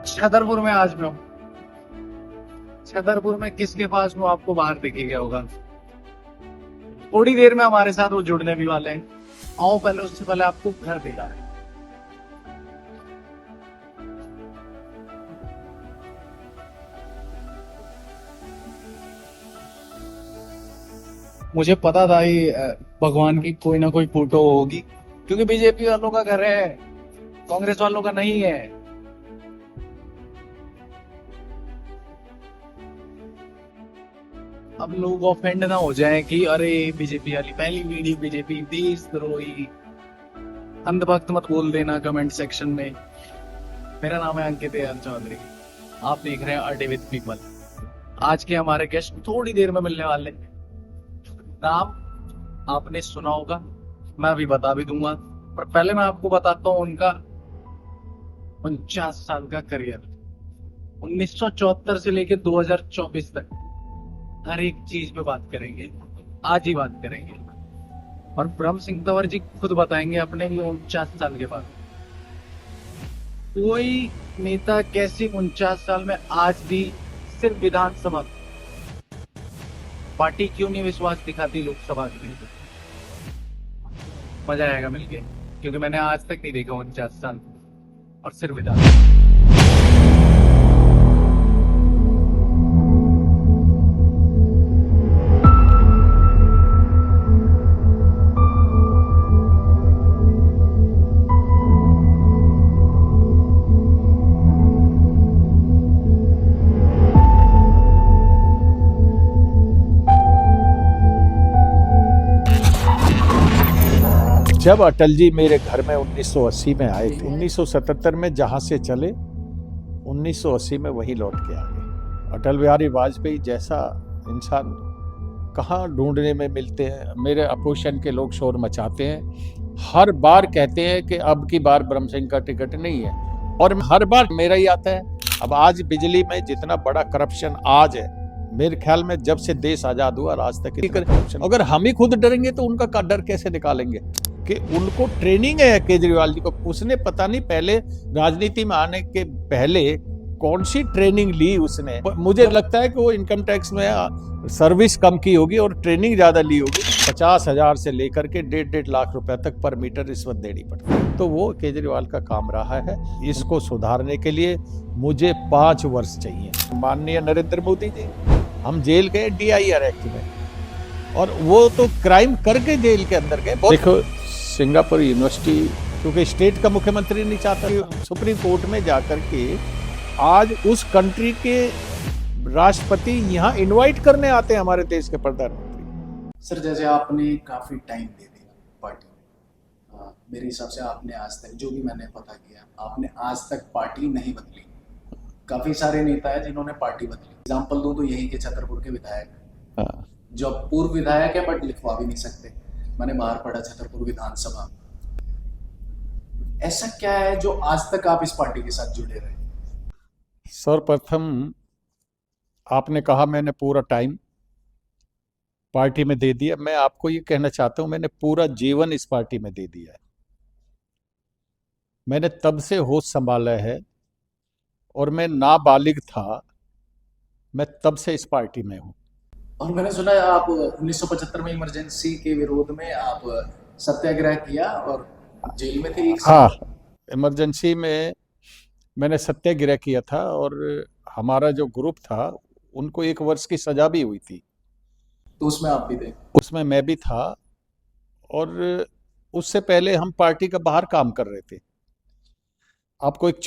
छतरपुर में आज मैं हूँ। छतरपुर में किसके पास हूँ आपको बाहर दिख ही गया होगा। थोड़ी देर में हमारे साथ वो जुड़ने भी वाले हैं। आओ पहले उससे पहले आपको घर दिखा है। मुझे पता था ही भगवान की कोई ना कोई फोटो होगी, क्योंकि बीजेपी वालों का घर है, कांग्रेस वालों का नहीं है। अब लोग ऑफेंड ना हो जाएं कि अरे बीजेपी वाली पहली वीडियो, बीजेपी देशद्रोही, अंधभक्त मत बोल देना कमेंट सेक्शन में। मेरा नाम है अंकित यार चौधरी। आप देख रहे हैं अडे विद पीपल। आज के हमारे गेस्ट थोड़ी देर में मिलने वाले हैं। नाम आपने सुना होगा, मैं अभी बता भी दूंगा, पर पहले मैं आपको बताता हूँ उनका 49 साल का करियर। 1974 से लेकर 2024 तक हर एक चीज पे बात करेंगे, आज ही बात करेंगे। और ब्रह्म सिंह तंवर जी खुद बताएंगे अपने 49 साल के बाद कोई नेता कैसे 49 साल में आज भी सिर्फ विधानसभा, पार्टी क्यों नहीं विश्वास दिखाती लोकसभा के लिए। मजा आएगा मिलके, क्योंकि मैंने आज तक नहीं देखा 49 साल और सिर्फ विधानसभा। जब अटल जी मेरे घर में 1980 में आए थे, 1977 में जहां से चले 1980 में वहीं लौट के आ गए। अटल बिहारी वाजपेयी जैसा इंसान कहाँ ढूंढने में मिलते हैं। मेरे अपोजिशन के लोग शोर मचाते हैं, हर बार कहते हैं कि अब की बार ब्रह्म सिंह का टिकट नहीं है, और हर बार मेरा ही आता है। अब आज बिजली में जितना बड़ा करप्शन आज है, मेरे ख्याल में जब से देश आजाद हुआ आज तक करप्शन, अगर हम ही खुद डरेंगे तो उनका डर कैसे निकालेंगे। कि उनको ट्रेनिंग है केजरीवाल जी को, उसने पता नहीं पहले राजनीति में आने के पहले कौन सी ट्रेनिंग ली उसने। मुझे लगता है कि वो इनकम टैक्स में सर्विस कम की होगी और ट्रेनिंग ज्यादा ली होगी। 50,000 से लेकर के 1.5 लाख रुपए तक पर मीटर रिश्वत देनी पड़ती है। तो वो केजरीवाल का काम रहा है। इसको सुधारने के लिए मुझे 5 वर्ष चाहिए। माननीय नरेंद्र मोदी जी, हम जेल गए DIR एक्ट में, और वो तो क्राइम करके जेल के अंदर गए। देखो, सिंगापुर यूनिवर्सिटी, क्योंकि स्टेट का मुख्यमंत्री नहीं चाहता, सुप्रीम कोर्ट में जाकर के आज उस कंट्री के राष्ट्रपति यहाँ इनवाइट करने आते हैं हमारे देश के प्रधानमंत्री। सर, जैसे आपने काफी टाइम दे दिया पार्टी में, मेरे हिसाब से आपने आज तक, जो भी मैंने पता किया, आपने आज तक पार्टी नहीं बदली। काफी सारे नेता है जिन्होंने पार्टी बदली। एग्जाम्पल दो तो यही के छतरपुर के विधायक, जो पूर्व विधायक है बट लिखवा भी नहीं सकते। मैंने बाहर पढ़ा छतरपुर विधानसभा। ऐसा क्या है जो आज तक आप इस पार्टी के साथ जुड़े रहे? सर्वप्रथम आपने कहा मैंने पूरा टाइम पार्टी में दे दिया। मैं आपको ये कहना चाहता हूं, मैंने पूरा जीवन इस पार्टी में दे दिया है। मैंने तब से होश संभाला है, और मैं नाबालिग था, मैं तब से इस पार्टी में हूं। और मैंने सुना है आप 1975 में इमरजेंसी के विरोध में आप सत्याग्रह किया और जेल में थे 1 साल। हाँ, इमरजेंसी में मैंने सत्याग्रह किया था, और हमारा जो ग्रुप था उनको 1 वर्ष की सजा भी हुई थी। तो उसमें आप भी थे? उसमें मैं भी था, और उससे पहले हम पार्टी का बाहर काम कर रहे थे। आपको एक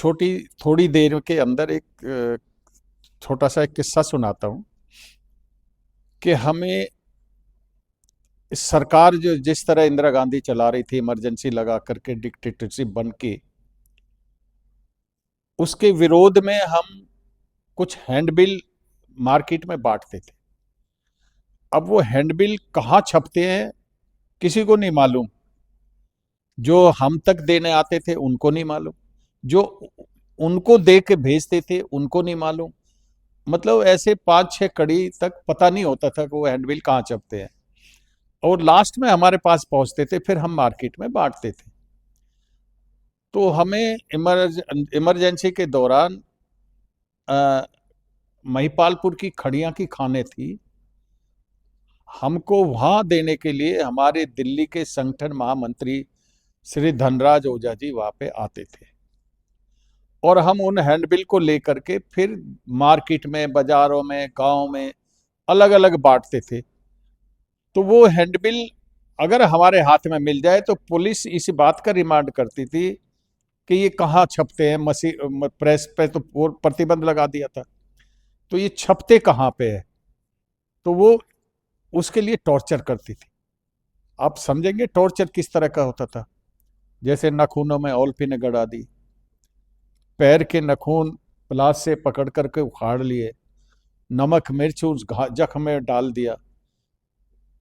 थोड़ी देर के अंदर एक छोटा सा एक किस्सा सुनाता हूं कि हमें इस सरकार जो जिस तरह इंदिरा गांधी चला रही थी, इमरजेंसी लगा करके डिक्टेटरशिप बन के, उसके विरोध में हम कुछ हैंडबिल मार्केट में बांटते थे। अब वो हैंडबिल कहाँ छपते हैं किसी को नहीं मालूम, जो हम तक देने आते थे उनको नहीं मालूम, जो उनको दे के भेजते थे उनको नहीं मालूम। मतलब ऐसे 5-6 कड़ी तक पता नहीं होता था कि वो हैंडबिल कहाँ छपते हैं, और लास्ट में हमारे पास पहुंचते थे, फिर हम मार्केट में बांटते थे। तो हमें इमरजेंसी के दौरान महिपालपुर की खड़िया की खाने थी, हमको वहां देने के लिए हमारे दिल्ली के संगठन महामंत्री श्री धनराज ओझा जी वहां पे आते थे, और हम उन हैंडबिल को लेकर के फिर मार्केट में, बाजारों में, गांव में अलग अलग बांटते थे। तो वो हैंडबिल अगर हमारे हाथ में मिल जाए तो पुलिस इस बात का रिमांड करती थी कि ये कहाँ छपते हैं, प्रेस पे तो प्रतिबंध लगा दिया था, तो ये छपते कहाँ पे है, तो वो उसके लिए टॉर्चर करती थी। आप समझेंगे टॉर्चर किस तरह का होता था। जैसे नाखूनों में ऑलपिन गड़ा दी, पैर के नाखून प्लास से पकड़ करके उखाड़ लिए, नमक मिर्च उस जख्म में डाल दिया,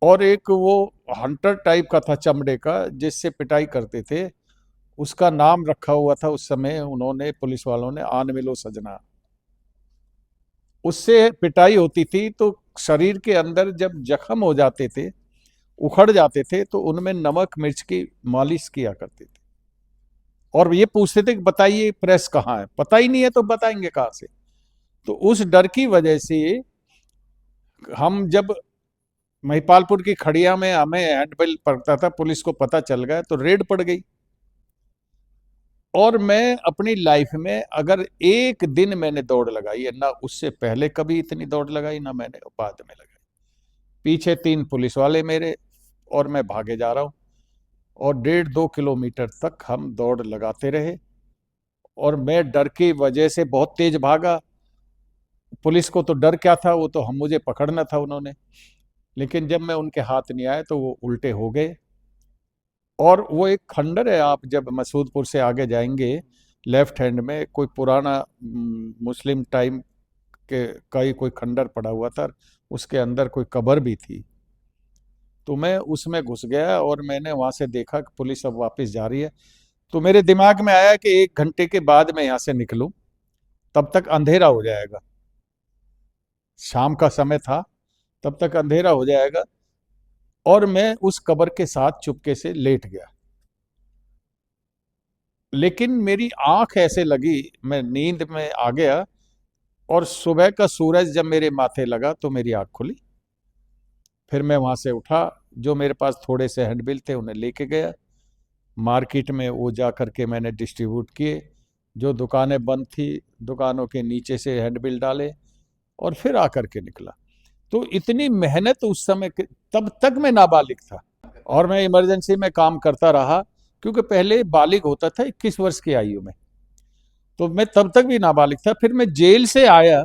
और एक वो हंटर टाइप का था चमड़े का जिससे पिटाई करते थे, उसका नाम रखा हुआ था उस समय उन्होंने, पुलिस वालों ने, आन मिलो सजना। उससे पिटाई होती थी तो शरीर के अंदर जब जख्म हो जाते थे, उखड़ जाते थे, तो उनमें नमक मिर्च की मालिश किया करते थे, और ये पूछते थे कि बताइए प्रेस कहाँ है, पता ही नहीं है तो बताएंगे कहाँ से। तो उस डर की वजह से हम जब महिपालपुर की खड़िया में हमें हैंडबिल पड़ता था, पुलिस को पता चल गया तो रेड पड़ गई। और मैं अपनी लाइफ में अगर एक दिन मैंने दौड़ लगाई है, ना उससे पहले कभी इतनी दौड़ लगाई, ना मैंने बाद में लगाई। पीछे 3 पुलिस वाले मेरे, और मैं भागे जा रहा हूं, और 1.5-2 किलोमीटर तक हम दौड़ लगाते रहे, और मैं डर की वजह से बहुत तेज भागा। पुलिस को तो डर क्या था, वो तो हम मुझे पकड़ना था उन्होंने, लेकिन जब मैं उनके हाथ नहीं आया तो वो उल्टे हो गए। और वो एक खंडर है, आप जब मसूदपुर से आगे जाएंगे लेफ्ट हैंड में कोई पुराना मुस्लिम टाइम के का ही कोई खंडर पड़ा हुआ था, उसके अंदर कोई कब्र भी थी। तो मैं उसमें घुस गया और मैंने वहां से देखा कि पुलिस अब वापस जा रही है। तो मेरे दिमाग में आया कि 1 घंटे के बाद मैं यहाँ से निकलूं, तब तक अंधेरा हो जाएगा। शाम का समय था, तब तक अंधेरा हो जाएगा। और मैं उस कब्र के साथ चुपके से लेट गया, लेकिन मेरी आंख ऐसे लगी, मैं नींद में आ गया, और सुबह का सूरज जब मेरे माथे लगा तो मेरी आंख खुली। फिर मैं वहां से उठा, जो मेरे पास थोड़े से हैंडबिल थे उन्हें लेके गया मार्केट में, वो जा करके मैंने डिस्ट्रीब्यूट किए। जो दुकानें बंद थी, दुकानों के नीचे से हैंडबिल डाले, और फिर आकर के निकला। तो इतनी मेहनत उस समय तब तक मैं नाबालिग था, और मैं इमरजेंसी में काम करता रहा, क्योंकि पहले बालिग होता था 21 वर्ष की आयु में, तो मैं तब तक भी नाबालिग था। फिर मैं जेल से आया,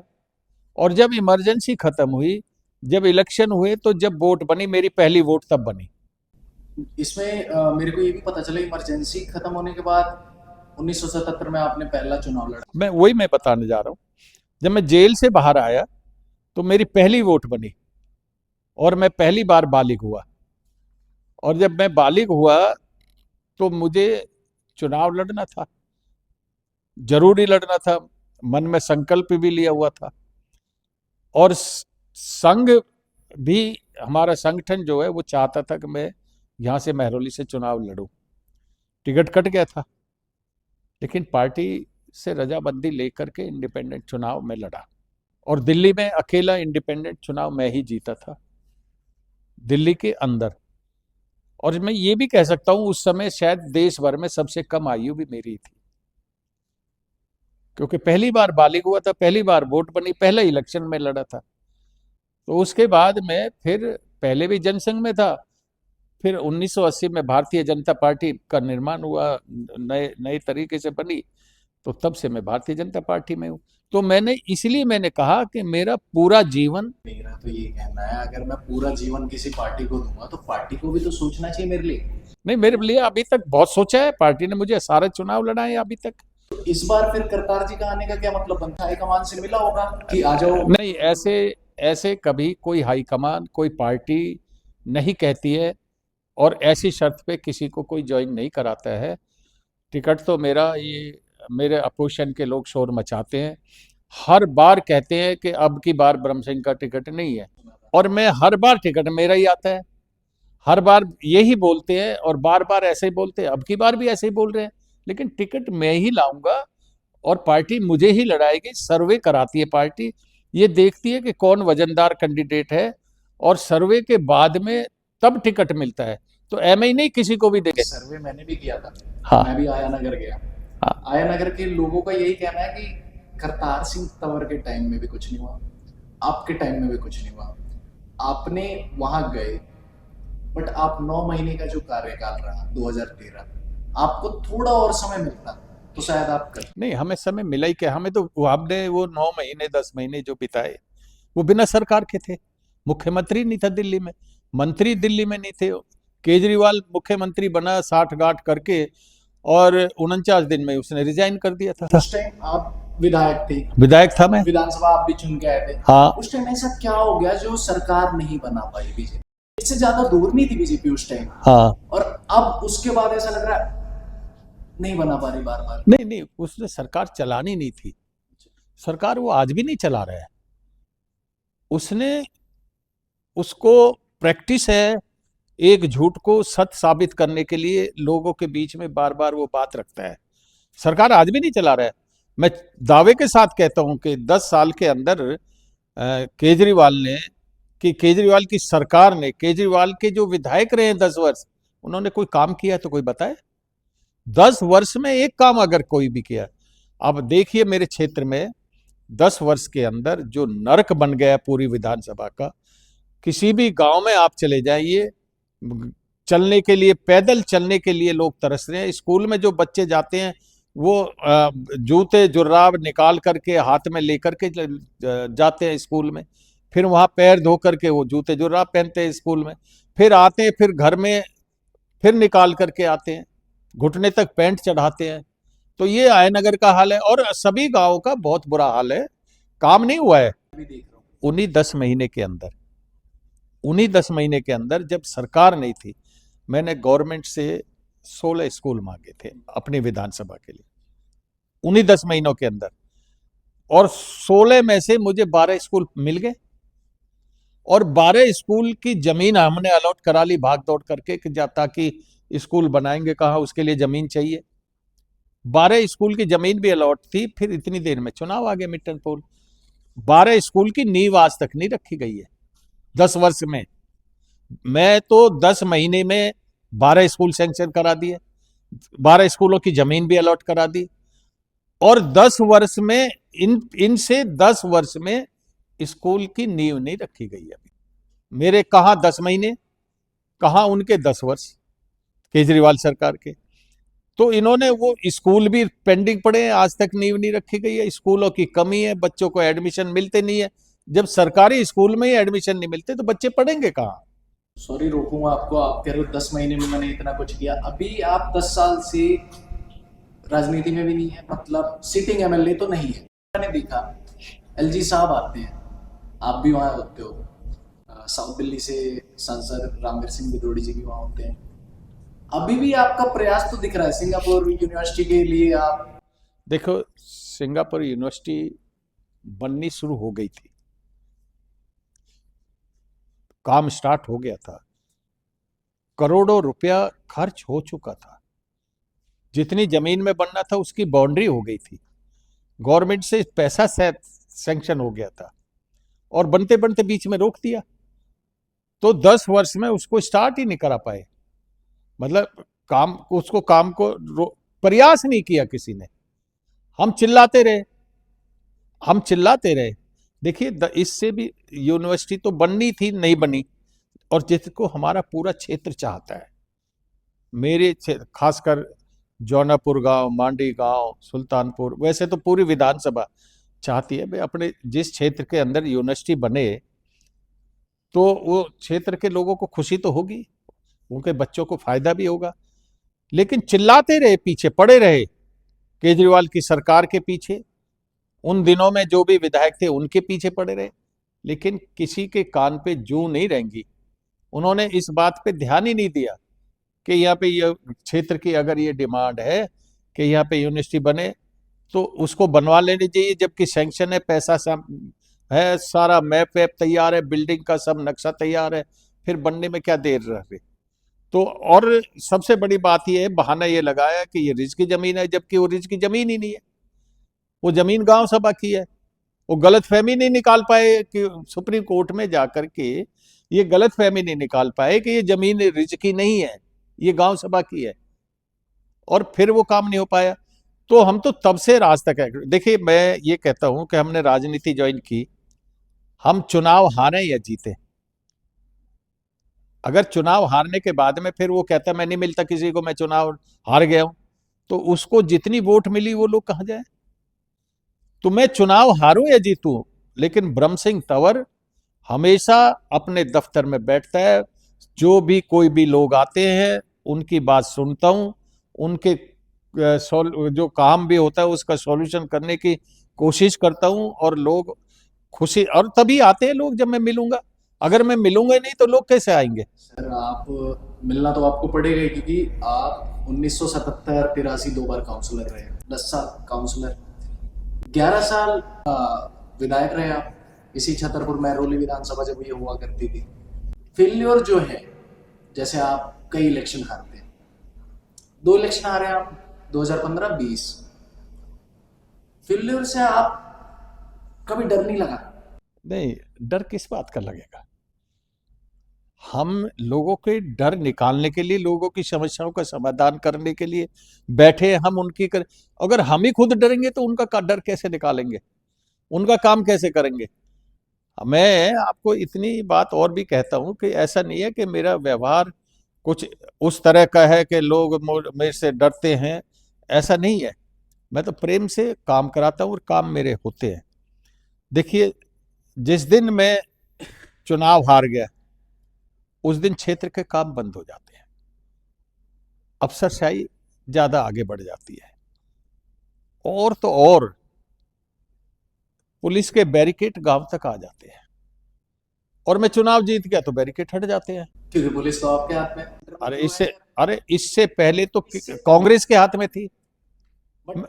और जब इमरजेंसी खत्म हुई, जब इलेक्शन हुए, तो जब वोट बनी, मेरी पहली वोट तब बनी। इसमें मेरे को ये भी पता चला इमरजेंसी खत्म होने के बाद 1977 में आपने पहला चुनाव लड़ा। मैं बताने जा रहा हूँ। जब मैं जेल से बाहर आया तो मेरी पहली वोट बनी, और मैं पहली बार बालिग हुआ। और जब मैं बालिग हुआ तो मुझे चुनाव लड़ना था, जरूरी लड़ना था, मन में संकल्प भी लिया हुआ था। और संघ भी, हमारा संगठन जो है वो चाहता था कि मैं यहाँ से महरौली से चुनाव लड़ूं। टिकट कट गया था, लेकिन पार्टी से रजामंदी लेकर के इंडिपेंडेंट चुनाव में लड़ा, और दिल्ली में अकेला इंडिपेंडेंट चुनाव मैं ही जीता था, दिल्ली के अंदर। और मैं ये भी कह सकता हूं उस समय शायद देश भर में सबसे कम आयु भी मेरी थी, क्योंकि पहली बार बालिग हुआ था, पहली बार वोट बनी, पहला इलेक्शन में लड़ा था। तो उसके बाद मैं फिर, पहले भी जनसंघ में था, फिर 1980 में भारतीय जनता पार्टी का निर्माण हुआ, नए नए तरीके से बनी, तो तब से मैं भारतीय जनता पार्टी में हूँ। तो इसलिए मैंने कहा कि मेरा पूरा जीवन, मेरा तो ये कहना है, अगर मैं पूरा जीवन किसी पार्टी को दूंगा तो पार्टी को भी तो सोचना चाहिए मेरे लिए। नहीं, मेरे लिए अभी तक बहुत सोचा है, पार्टी ने मुझे सारे चुनाव लड़ाए अभी तक। तो इस बार फिर करतार जी का आने का क्या मतलब बनता है? हाईकमान से मिला होगा कि आ जाओ? नहीं, ऐसे ऐसे कभी कोई हाईकमान, कोई पार्टी नहीं कहती है, और ऐसी शर्त पे किसी को कोई ज्वाइन नहीं कराता है। टिकट तो मेरा, ये मेरे अपोजिशन के लोग शोर मचाते हैं, हर बार कहते हैं कि अब की बार ब्रह्म सिंह का टिकट नहीं है, और मैं हर बार टिकट मेरा ही आता है। हर बार यही बोलते हैं, और बार बार ऐसे ही बोलते हैं, अब की बार भी ऐसे ही बोल रहे हैं, लेकिन टिकट मैं ही लाऊंगा। और पार्टी मुझे ही लड़ाएगी। सर्वे कराती है पार्टी, ये देखती है कि कौन वजनदार कैंडिडेट है, और सर्वे के बाद में तब टिकट मिलता है। तो एम नहीं किसी को भी देंगे। सर्वे मैंने भी किया था। हाँ। मैं भी आया नगर गया। हाँ। आया नगर के लोगों का यही कहना है कि करतार सिंह तंवर के टाइम में भी कुछ नहीं हुआ, आपके टाइम में भी कुछ नहीं हुआ। आपने वहां गए, बट आप 9 महीने का जो कार्यकाल रहा 2013, आपको थोड़ा और समय मिलता तो शायद आप कर। नहीं, हमें समय मिला ही क्या, हमें तो हमने वो 9 महीने 10 महीने जो बिताए वो बिना सरकार के थे। मुख्यमंत्री नहीं था दिल्ली में, मंत्री दिल्ली में नहीं थे। केजरीवाल मुख्यमंत्री बना 60 गांठ करके, और 49 दिन में उसने रिजाइन कर दिया था। उस टाइम आप विधायक थे, विधायक था मैं। विधानसभा आप भी चुन के आए थे। हाँ। उस टाइम ऐसा क्या हो गया जो सरकार नहीं बना पाई बीजेपी? इससे ज्यादा दूर नहीं थी बीजेपी उस टाइम। हाँ। और अब उसके बाद ऐसा लग रहा है नहीं बना पा रही बार बार। नहीं, उसने सरकार चलानी नहीं थी। सरकार वो आज भी नहीं चला रहा है। उसने, उसको प्रैक्टिस है एक झूठ को सत्य साबित करने के लिए, लोगों के बीच में बार बार वो बात रखता है। सरकार आज भी नहीं चला रहा है। मैं दावे के साथ कहता हूं कि 10 साल के अंदर केजरीवाल ने, कि केजरीवाल की सरकार ने, केजरीवाल के जो विधायक रहे हैं 10 वर्ष, उन्होंने कोई काम किया तो कोई बताए। 10 वर्ष में एक काम अगर कोई भी किया। अब देखिए मेरे क्षेत्र में 10 वर्ष के अंदर जो नरक बन गया पूरी विधानसभा का। किसी भी गांव में आप चले जाइए, चलने के लिए, पैदल चलने के लिए लोग तरस रहे हैं। स्कूल में जो बच्चे जाते हैं वो जूते जुर्राब निकाल करके हाथ में लेकर के जाते हैं स्कूल में, फिर वहां पैर धो करके वो जूते जुर्राब पहनते हैं स्कूल में, फिर आते हैं, फिर घर में फिर निकाल करके आते हैं, घुटने तक पैंट चढ़ाते हैं। तो ये आयनगर का हाल है, और सभी गांवों का बहुत बुरा हाल है। काम नहीं हुआ है। उन्हीं 10 महीने के अंदर, उन्हीं 10 महीने के अंदर जब सरकार नहीं थी, मैंने गवर्नमेंट से 16 स्कूल मांगे थे अपनी विधानसभा के लिए, उन्हीं 10 महीनों के अंदर। और 16 में से मुझे 12 स्कूल मिल गए, और 12 स्कूल की जमीन हमने अलॉट करा ली भाग दौड़ करके, कि ताकि स्कूल बनाएंगे कहाँ, उसके लिए जमीन चाहिए। 12 स्कूल की जमीन भी अलॉट थी, फिर इतनी देर में चुनाव आ गया मिड टर्म पोल। 12 स्कूल की नींव आज तक नहीं रखी गई है 10 वर्ष में। मैं तो 10 महीने में 12 स्कूल सैंक्शन करा दिए, 12 स्कूलों की जमीन भी अलॉट करा दी, और 10 वर्ष में इनसे 10 वर्ष में स्कूल की नींव नहीं रखी गई। अभी मेरे कहां 10 महीने, कहां उनके 10 वर्ष केजरीवाल सरकार के। तो इन्होंने वो स्कूल भी पेंडिंग पड़े हैं, आज तक नींव नहीं रखी गई है। स्कूलों की कमी है, बच्चों को एडमिशन मिलते नहीं है। जब सरकारी स्कूल में ही एडमिशन नहीं मिलते तो बच्चे पढ़ेंगे कहाँ? सॉरी रोकूंगा आपको, आप कह रहे हो 10 महीने में मैंने इतना कुछ किया। अभी आप 10 साल से राजनीति में भी नहीं है, मतलब सिटिंग एमएलए तो नहीं है। मैंने देखा एलजी साहब आते हैं, आप भी वहाँ होते हो, साउथ दिल्ली से सांसद रामवीर सिंह बिदोड़ी जी भी वहाँ होते हैं। अभी भी आपका प्रयास तो दिख रहा है सिंगापुर यूनिवर्सिटी के लिए। आप देखो, सिंगापुर यूनिवर्सिटी बननी शुरू हो गई थी, काम स्टार्ट हो गया था, करोड़ों रुपया खर्च हो चुका था, जितनी जमीन में बनना था उसकी बाउंड्री हो गई थी, गवर्नमेंट से पैसा सैंक्शन हो गया था, और बनते बनते बीच में रोक दिया। तो 10 वर्ष में उसको स्टार्ट ही नहीं करा पाए। मतलब काम को प्रयास नहीं किया किसी ने। हम चिल्लाते रहे, हम चिल्लाते रहे। देखिए, इससे भी यूनिवर्सिटी तो बननी थी, नहीं बनी, और जिसको हमारा पूरा क्षेत्र चाहता है, मेरे खासकर जौनापुर गांव, मांडी गांव, सुल्तानपुर, वैसे तो पूरी विधानसभा चाहती है भाई अपने जिस क्षेत्र के अंदर यूनिवर्सिटी बने तो वो क्षेत्र के लोगों को खुशी तो होगी, उनके बच्चों को फायदा भी होगा। लेकिन चिल्लाते रहे, पीछे पड़े रहे केजरीवाल की सरकार के पीछे। उन दिनों में जो भी विधायक थे उनके पीछे पड़े रहे, लेकिन किसी के कान पे जूं नहीं रहेंगी। उन्होंने इस बात पे ध्यान ही नहीं दिया कि यहाँ पे ये क्षेत्र की अगर ये डिमांड है कि यहाँ पे यूनिवर्सिटी बने तो उसको बनवा लेनी चाहिए, जबकि सैंक्शन है, पैसा सब है, सारा मैप वैप तैयार है, बिल्डिंग का सब नक्शा तैयार है, फिर बनने में क्या देर रह रही। तो और सबसे बड़ी बात ये है, बहाना ये लगाया कि ये रिज की जमीन है, जबकि वो रिज की जमीन ही नहीं है। वो जमीन गांव सभा की है। वो गलतफहमी नहीं निकाल पाए कि सुप्रीम कोर्ट में जाकर के ये गलतफहमी नहीं निकाल पाए कि ये जमीन रिज की नहीं है, ये गांव सभा की है, और फिर वो काम नहीं हो पाया। तो हम तो तब से राज तक है। देखिए, मैं ये कहता हूं कि हमने राजनीति ज्वाइन की, हम चुनाव हारे या जीते, अगर चुनाव हारने के बाद में फिर वो कहता मैं नहीं मिलता किसी को, मैं चुनाव हार गया हूं, तो उसको जितनी वोट मिली वो लोग कहां जाए। तो मैं चुनाव हारूं या जीतूं, लेकिन ब्रह्म सिंह तंवर हमेशा अपने दफ्तर में बैठता है। जो भी कोई भी लोग आते हैं उनकी बात सुनता हूं, उनके जो काम भी होता है उसका सॉल्यूशन करने की कोशिश करता हूं, और लोग खुशी, और तभी आते हैं लोग जब मैं मिलूंगा। अगर मैं मिलूंगा ही नहीं तो लोग कैसे आएंगे। सर आप मिलना तो आपको पड़ेगा ही, क्योंकि आप 1977-83 दो बार काउंसलर रहे, 10 साल काउंसलर, 11 साल विधायक रहे आप इसी छतरपुर महरौली विधानसभा जब ये हुआ करती थी। फेल्योर जो है, जैसे आप कई इलेक्शन हारते हैं, 2 इलेक्शन हारे आप 2015-20, फेल्योर से आप कभी डर नहीं लगा? नहीं, डर किस बात का लगेगा। हम लोगों के डर निकालने के लिए, लोगों की समस्याओं का समाधान करने के लिए बैठे, हम उनकी अगर हम ही खुद डरेंगे तो उनका डर कैसे निकालेंगे, उनका काम कैसे करेंगे। मैं आपको इतनी बात और भी कहता हूं कि ऐसा नहीं है कि मेरा व्यवहार कुछ उस तरह का है कि लोग मेरे से डरते हैं, ऐसा नहीं है। मैं तो प्रेम से काम कराता हूं और काम मेरे होते हैं। देखिए, जिस दिन मैं चुनाव हार गया उस दिन क्षेत्र के काम बंद हो जाते हैं, अफसरशाही ज्यादा आगे बढ़ जाती है, और तो और पुलिस के बैरिकेड गांव तक आ जाते हैं, और मैं चुनाव जीत गया तो बैरिकेड हट जाते हैं। क्योंकि पुलिस तो आपके हाथ में। अरे इससे पहले तो कांग्रेस के हाथ में थी।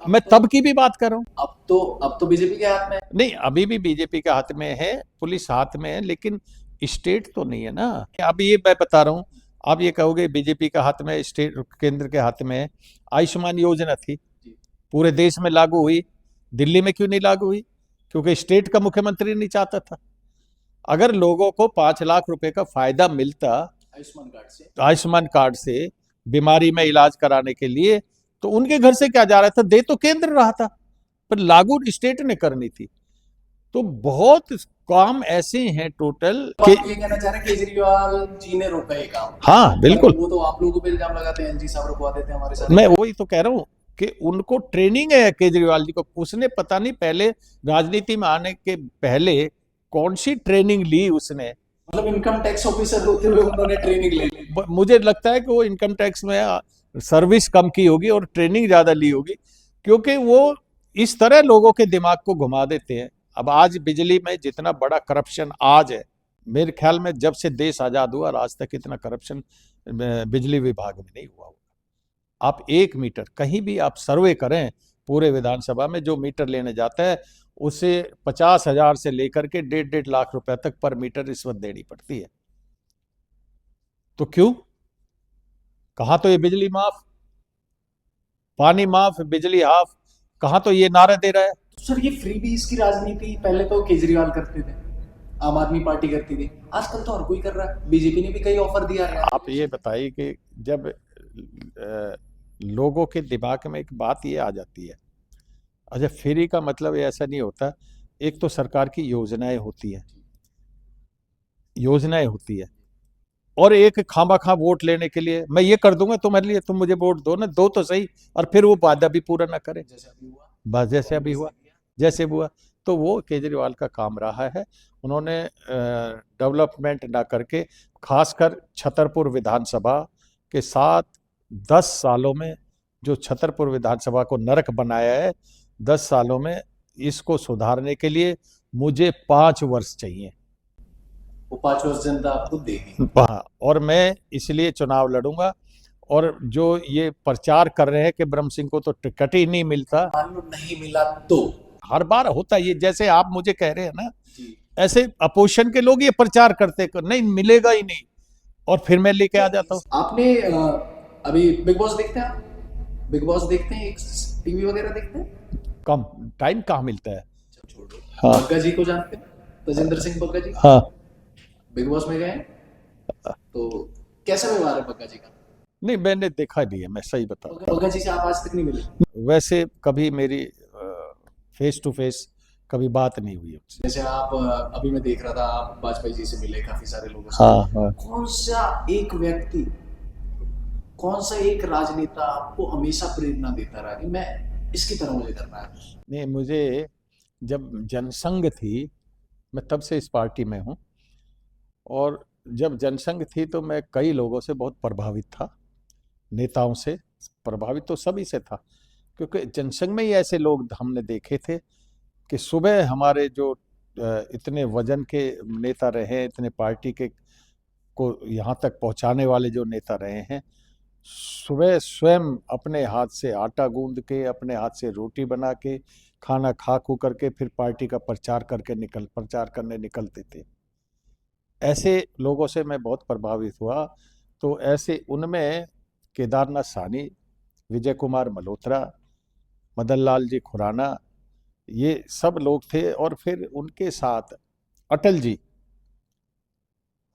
मैं तब की भी बात कर रहा हूं। अब तो बीजेपी के हाथ में। नहीं, अभी भी बीजेपी के हाथ में है, पुलिस हाथ में है, लेकिन स्टेट तो नहीं है ना। अब ये मैं बता रहा हूं, आप ये कहोगे बीजेपी का हाथ में, स्टेट केंद्र के हाथ में है। आयुष्मान योजना थी, पूरे देश में लागू हुई, दिल्ली में क्यों नहीं लागू हुई? क्योंकि स्टेट का मुख्यमंत्री नहीं चाहता था। अगर लोगों को 5 लाख रुपए का फायदा मिलता आयुष्मान कार्ड से बीमारी में इलाज कराने के लिए, तो उनके घर से क्या जा रहा था? दे तो केंद्र रहा था, पर लागू स्टेट ने करनी थी। तो बहुत काम ऐसे हैं टोटल तो आप ये कहना चाह रहे हैं केजरीवाल जी ने रोका ये काम? हाँ बिल्कुल। वो तो आप लोगों पे इल्जाम लगाते हैं, एलजी साहब रुकवा देते हैं हमारे साथ। मैं वही तो कह रहा हूँ कि उनको ट्रेनिंग है केजरीवाल जी को। उसने पता नहीं पहले राजनीति में आने के पहले कौन सी ट्रेनिंग ली उसने। मतलब इनकम टैक्स ऑफिसर होते हुए उन्होंने ट्रेनिंग ले ली। मुझे लगता है कि वो इनकम टैक्स में सर्विस कम की होगी और ट्रेनिंग ज्यादा ली होगी, क्योंकि वो इस तरह लोगों के दिमाग को घुमा देते हैं। अब आज बिजली में जितना बड़ा करप्शन आज है, मेरे ख्याल में जब से देश आजाद हुआ आज तक इतना करप्शन बिजली विभाग में नहीं हुआ होगा। आप 1 मीटर कहीं भी आप सर्वे करें पूरे विधानसभा में, जो मीटर लेने जाता है उसे 50,000 से लेकर के 1.5 लाख रुपए तक पर मीटर रिश्वत देनी पड़ती है। तो क्यों? कहां तो ये बिजली माफ, पानी माफ, बिजली हाफ, कहां तो ये नारा दे रहा है। सर ये फ्रीबीज की राजनीति पहले तो केजरीवाल करते थे, आम आदमी पार्टी करती थी, आजकल तो हर कोई कर रहा है। बीजेपी ने भी कई ऑफर दिया है। आप ये बताइए कि जब लोगों के दिमाग में एक बात ये आ जाती है, अच्छा फ्री का मतलब ऐसा नहीं होता। एक तो सरकार की योजनाएं होती है, और एक खामखा वोट लेने के लिए मैं ये कर दूंगा तुम्हारे लिए, तुम मुझे वोट दो ना, दो तो सही, और फिर वो वादा भी पूरा ना करे, बस जैसे अभी हुआ। तो वो केजरीवाल का काम रहा है। उन्होंने डेवलपमेंट ना करके, खासकर छतरपुर विधानसभा के साथ 10 सालों में जो छतरपुर विधानसभा को नरक बनाया है, 10 सालों में इसको सुधारने के लिए मुझे 5 वर्ष चाहिए। वो 5 वर्ष जनता आपको देगी। और मैं इसलिए चुनाव लड़ूंगा। और जो ये प्रचार कर रहे हैं कि ब्रह्म सिंह को तो टिकट ही नहीं मिलता, मान लो नहीं मिला तो हर बार होता है ये, जैसे आप मुझे कह रहे हैं ना, ऐसे अपोजिशन के लोग ये प्रचार करते नहीं मिलेगा ही नहीं, और फिर मैं लेके आ जाता हूँ। आपने अभी बिग बॉस देखते हैं? बिग बॉस देखते हैं, टीवी वगैरह देखते हैं? कम टाइम कहाँ मिलता है। छोड़ो, हाँ। बग्गा जी को जानते हैं, तजिंदर सिंह बग्गा जी, हाँ, बिग बॉस में गए हैं, तो कैसा व्यवहार है बग्गा जी का? नहीं मैंने देखा नहीं है, मैं सही बता रहा बग्गा जी से आप आज तक नहीं मिले? हूँ। वैसे कभी मेरी फेस टू फेस कभी बात नहीं हुई उनसे। जैसे आप अभी मैं देख रहा था, आप वाजपेयी जी से मिले, काफी सारे लोगों से। हाँ हाँ। कौन सा एक व्यक्ति, कौन सा एक राजनेता आपको हमेशा प्रेरणा देता रहा कि मैं इसकी तरह मुझे करना है? नहीं, मुझे जब जनसंघ थी, मैं तब से इस पार्टी में हूँ, और जब जनसंघ थी तो मैं कई लोगों से बहुत प्रभावित था, नेताओं से प्रभावित तो सभी से था, क्योंकि जनसंघ में ही ऐसे लोग हमने देखे थे कि सुबह हमारे जो इतने वजन के नेता रहे हैं, इतने पार्टी के को यहाँ तक पहुँचाने वाले जो नेता रहे हैं, सुबह स्वयं अपने हाथ से आटा गूंद के, अपने हाथ से रोटी बना के, खाना खा खू करके फिर पार्टी का प्रचार करने निकलते थे। ऐसे लोगों से मैं बहुत प्रभावित हुआ। तो ऐसे उनमें केदारनाथ साहनी, विजय कुमार मल्होत्रा, मदन लाल जी खुराना, ये सब लोग थे। और फिर उनके साथ अटल जी,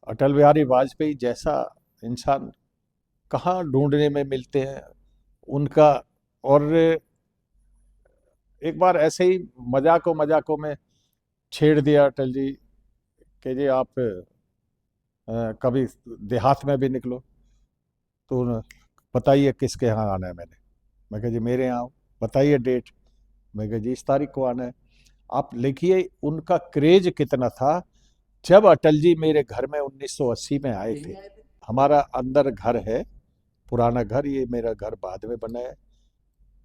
अटल बिहारी वाजपेयी जैसा इंसान कहाँ ढूंढने में मिलते हैं उनका। और एक बार ऐसे ही मजाकों में छेड़ दिया अटल जी कि जी आप कभी देहात में भी निकलो, तो बताइए किसके यहाँ आना है। मैं कहा जी मेरे यहाँ, बताइए डेट। मैं कहा जी इस तारीख को आना है। आप लिखिए उनका क्रेज कितना था। जब अटल जी मेरे घर में 1980 में आए थे, हमारा अंदर घर है, पुराना घर, ये मेरा घर बाद में बना है।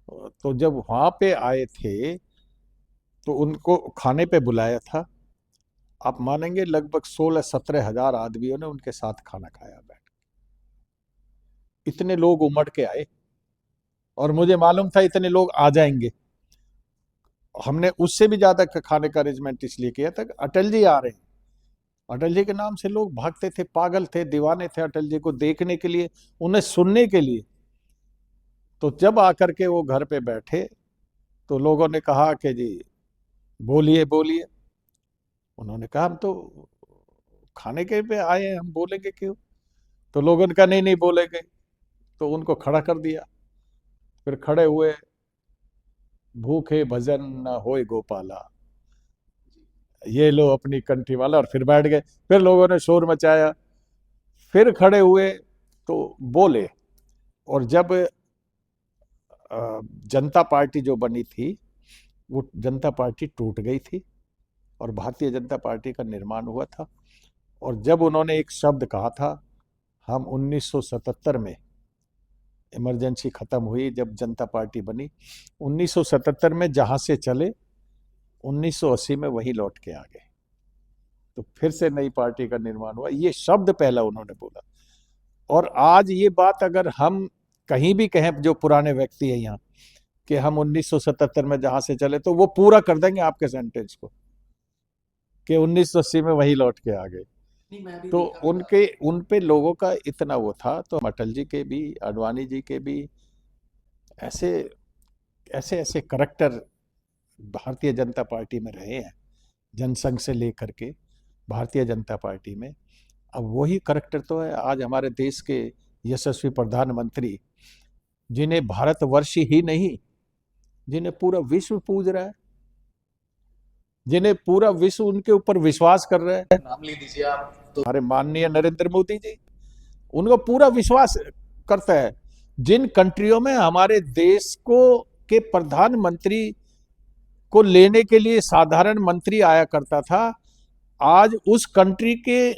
तो जब वहाँ पे आए थे तो उनको खाने पे बुलाया था। आप मानेंगे लगभग 16-17 हजार आदमियों ने उनके साथ खाना खाया बैठ। इतने लोग उमड़ के आए और मुझे मालूम था इतने लोग आ जाएंगे। हमने उससे भी ज्यादा खाने का अरेंजमेंट इसलिए किया था कि अटल जी आ रहे हैं। अटल जी के नाम से लोग भागते थे, पागल थे, दीवाने थे अटल जी को देखने के लिए, उन्हें सुनने के लिए। तो जब आकर के वो घर पे बैठे तो लोगों ने कहा कि जी बोलिए बोलिए। उन्होंने कहा हम तो खाने के पे आए हैं, हम बोलेंगे क्यों। तो लोगों ने कहा नहीं नहीं बोलेंगे। तो उनको खड़ा कर दिया। फिर खड़े हुए, भूखे भजन न होए गोपाला, ये लो अपनी कंठी वाला, और फिर बैठ गए। फिर लोगों ने शोर मचाया, फिर खड़े हुए तो बोले। और जब जनता पार्टी जो बनी थी, वो जनता पार्टी टूट गई थी और भारतीय जनता पार्टी का निर्माण हुआ था। और जब उन्होंने एक शब्द कहा था, हम 1977 में, इमरजेंसी खत्म हुई जब जनता पार्टी बनी, 1977 में जहां से चले 1980 में वहीं लौट के आ गए। तो फिर से नई पार्टी का निर्माण हुआ, ये शब्द पहला उन्होंने बोला। और आज ये बात अगर हम कहीं भी कहें, जो पुराने व्यक्ति है यहाँ, कि हम 1977 में जहां से चले, तो वो पूरा कर देंगे आपके सेंटेंस को कि 1980 में वहीं लौट के आ गए। तो उन पे लोगों का इतना वो था। तो अटल जी के भी, आडवाणी जी के भी ऐसे ऐसे ऐसे करैक्टर भारतीय जनता पार्टी में रहे हैं, जनसंघ से लेकर के भारतीय जनता पार्टी में। अब वही करैक्टर तो है आज हमारे देश के यशस्वी प्रधानमंत्री, जिन्हें भारतवर्ष ही नहीं, जिन्हें पूरा विश्व पूज रहा है, जिन्हें पूरा विश्व उनके ऊपर विश्वास कर रहा है। नाम ले दीजिए आप तो। हमारे माननीय नरेंद्र मोदी जी, उनको पूरा विश्वास करता है। जिन कंट्रियों में हमारे देश को के प्रधानमंत्री को लेने के लिए साधारण मंत्री आया करता था, आज उस कंट्री के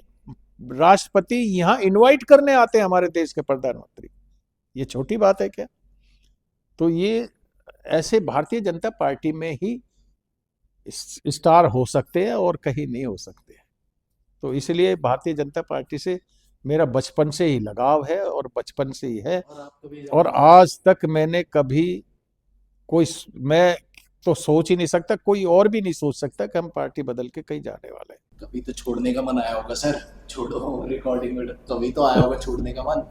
राष्ट्रपति यहाँ इनवाइट करने आते हैं हमारे देश के प्रधानमंत्री। ये छोटी बात है क्या? तो ये ऐसे भारतीय जनता पार्टी में ही स्टार हो सकते हैं और कहीं नहीं हो सकते। तो इसलिए भारतीय जनता पार्टी से मेरा बचपन से ही लगाव है और बचपन से ही है। और आज तक मैंने कभी मैं तो सोच ही नहीं सकता, कोई और भी नहीं सोच सकता कि हम पार्टी बदल के कहीं जाने वाले हैं। कभी तो छोड़ने का मन आया होगा सर, छोड़ो रिकॉर्डिंग में, कभी तो आया होगा छोड़ने का मन।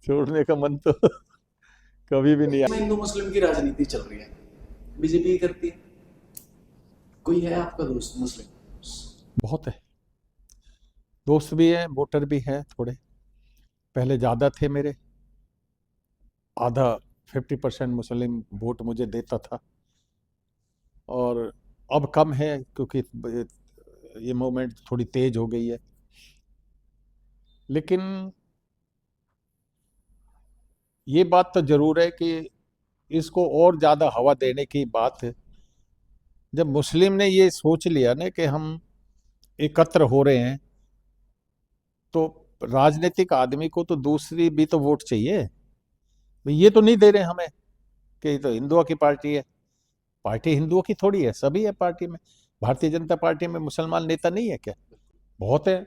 छोड़ने का मन तो कभी भी नहीं आया। हिंदू मुस्लिम की राजनीति चल रही है, बीजेपी करती है? कोई है आपका दोस्त मुस्लिम? बहुत है, दोस्त भी हैं, वोटर भी हैं थोड़े। पहले ज़्यादा थे मेरे, आधा 50% मुस्लिम वोट मुझे देता था, और अब कम है क्योंकि ये मूवमेंट थोड़ी तेज हो गई है। लेकिन ये बात तो जरूर है कि इसको और ज़्यादा हवा देने की बात है। जब मुस्लिम ने ये सोच लिया ना कि हम एकत्र हो रहे हैं, तो राजनीतिक आदमी को तो दूसरी भी तो वोट चाहिए। भाई ये तो नहीं दे रहे हमें कि ये तो हिंदुओं की पार्टी है। पार्टी हिंदुओं की थोड़ी है, सभी है पार्टी में। भारतीय जनता पार्टी में मुसलमान नेता नहीं है क्या? बहुत है।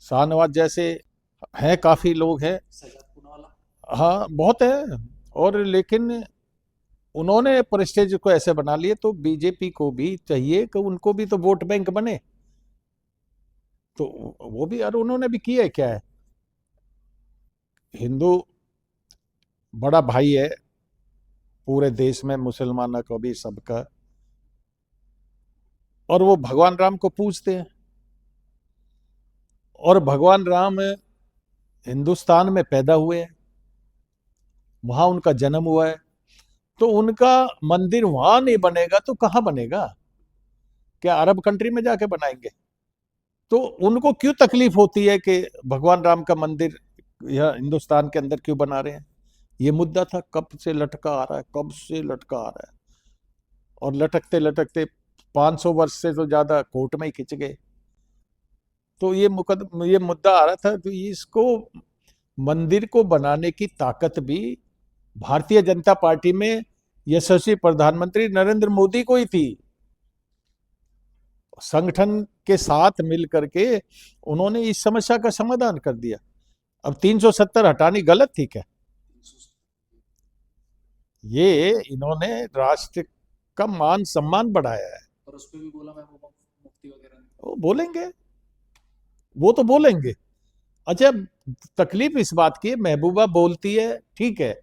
शाहनवाज जैसे हैं, काफी लोग हैं। सजाद पूनावाला? हाँ, बहुत है। और लेकिन उन्होंने प्रेस्टेज को ऐसे बना लिए, तो बीजेपी को भी चाहिए कि उनको भी तो वोट बैंक बने। तो वो भी, और उन्होंने भी किया है। क्या है, हिंदू बड़ा भाई है पूरे देश में, मुसलमानों को भी, सबका। और वो भगवान राम को पूजते हैं, और भगवान राम हिंदुस्तान में पैदा हुए हैं, वहां उनका जन्म हुआ है। तो उनका मंदिर वहां नहीं बनेगा तो कहां बनेगा? क्या अरब कंट्री में जाके बनाएंगे? तो उनको क्यों तकलीफ होती है कि भगवान राम का मंदिर यह हिंदुस्तान के अंदर क्यों बना रहे हैं? ये मुद्दा था, कब से लटका आ रहा है, कब से लटका आ रहा है। और लटकते लटकते 500 वर्ष से तो ज्यादा कोर्ट में ही खिंच गए। तो ये मुद्दा आ रहा था, तो इसको, मंदिर को बनाने की ताकत भी भारतीय जनता पार्टी में यशस्वी प्रधानमंत्री नरेंद्र मोदी को ही थी। संगठन के साथ मिल करके उन्होंने इस समस्या का समाधान कर दिया। अब 370 हटानी गलत थी क्या? ये इन्होंने राष्ट्र का मान सम्मान बढ़ाया है। और उस पे भी बोला महबूबा मुफ्ती वगैरह ने। वो बोलेंगे, वो तो बोलेंगे। अच्छा, तकलीफ इस बात की है, महबूबा बोलती है, ठीक है,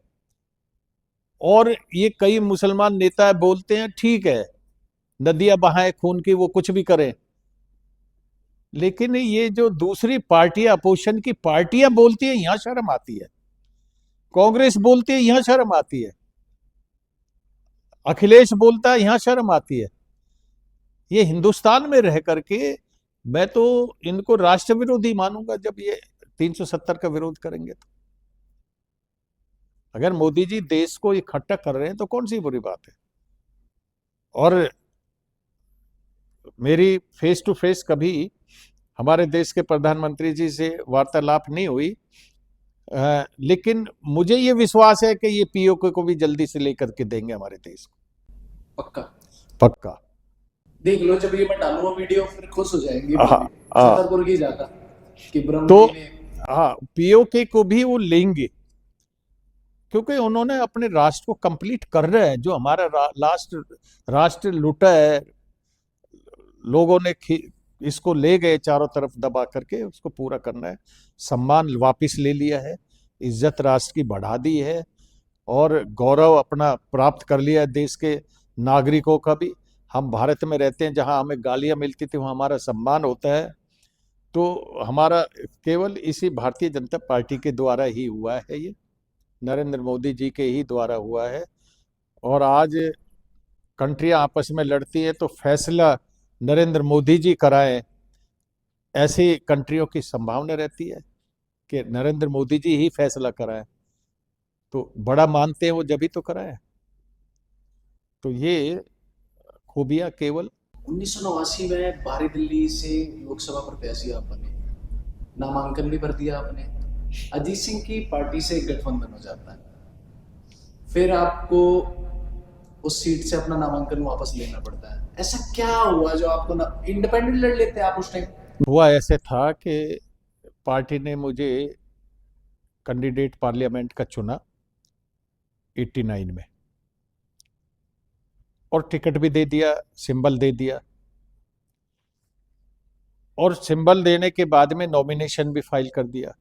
और ये कई मुसलमान नेता बोलते हैं, ठीक है, नदियां बहाएं खून की, वो कुछ भी करें। लेकिन ये जो दूसरी पार्टियां, अपोजिशन की पार्टियां बोलती है, यहां शर्म आती है। कांग्रेस बोलती है, यहां शर्म आती है। अखिलेश बोलता है, यहां शर्म आती है। ये हिंदुस्तान में रह करके मैं तो इनको राष्ट्र विरोधी मानूंगा जब ये 370 का विरोध करेंगे। तो अगर मोदी जी देश को इकट्ठा कर रहे हैं तो कौन सी बुरी बात है? और मेरी फेस टू फेस कभी हमारे देश के प्रधानमंत्री जी से वार्तालाप नहीं हुई, लेकिन मुझे ये विश्वास है कि ये पीओके को भी जल्दी से लेकर के देंगे हमारे देश को। पक्का? पक्का। देख लो, जब ये मैं डालूंगा वीडियो फिर खुश हो जाएंगे। हाँ, छतरपुर की जाता कि ब्रह्म तो जी ने। हाँ, पीओके को भी वो लेंगे, क्योंकि उन्होंने अपने राष्ट्र को कंप्लीट कर रहे हैं। जो हमारा राष्ट्र लूटा है, लोगों ने इसको ले गए चारों तरफ दबा करके, उसको पूरा करना है। सम्मान वापिस ले लिया है, इज्जत राष्ट्र की बढ़ा दी है, और गौरव अपना प्राप्त कर लिया है देश के नागरिकों का भी। हम भारत में रहते हैं, जहां हमें गालियां मिलती थी वहां हमारा सम्मान होता है। तो हमारा केवल इसी भारतीय जनता पार्टी के द्वारा ही हुआ है, ये नरेंद्र मोदी जी के ही द्वारा हुआ है। और आज कंट्रियां आपस में लड़ती है तो फैसला नरेंद्र मोदी जी कराएं, ऐसी कंट्रियों की संभावना रहती है कि नरेंद्र मोदी जी ही फैसला कराएं। तो बड़ा मानते हैं वो, जब ही तो कराएं। तो ये खूबियां केवल 1989 में बारी दिल्ली से लोकसभा प्रत्याशी आप बने, नामांकन भी भर दिया आपने। अजीत सिंह की पार्टी से गठबंधन हो जाता है, फिर आपको उस सीट से अपना नामांकन वापस लेना पड़ता है। ऐसा क्या हुआ जो आपको इंडिपेंडेंट लड़ लेते आप उस टाइम? हुआ ऐसे था कि पार्टी ने मुझे कैंडिडेट पार्लियामेंट का चुना 89 में, और टिकट भी दे दिया, सिंबल दे दिया। और सिंबल देने के बाद में नॉमिनेशन भी फाइल कर दिया।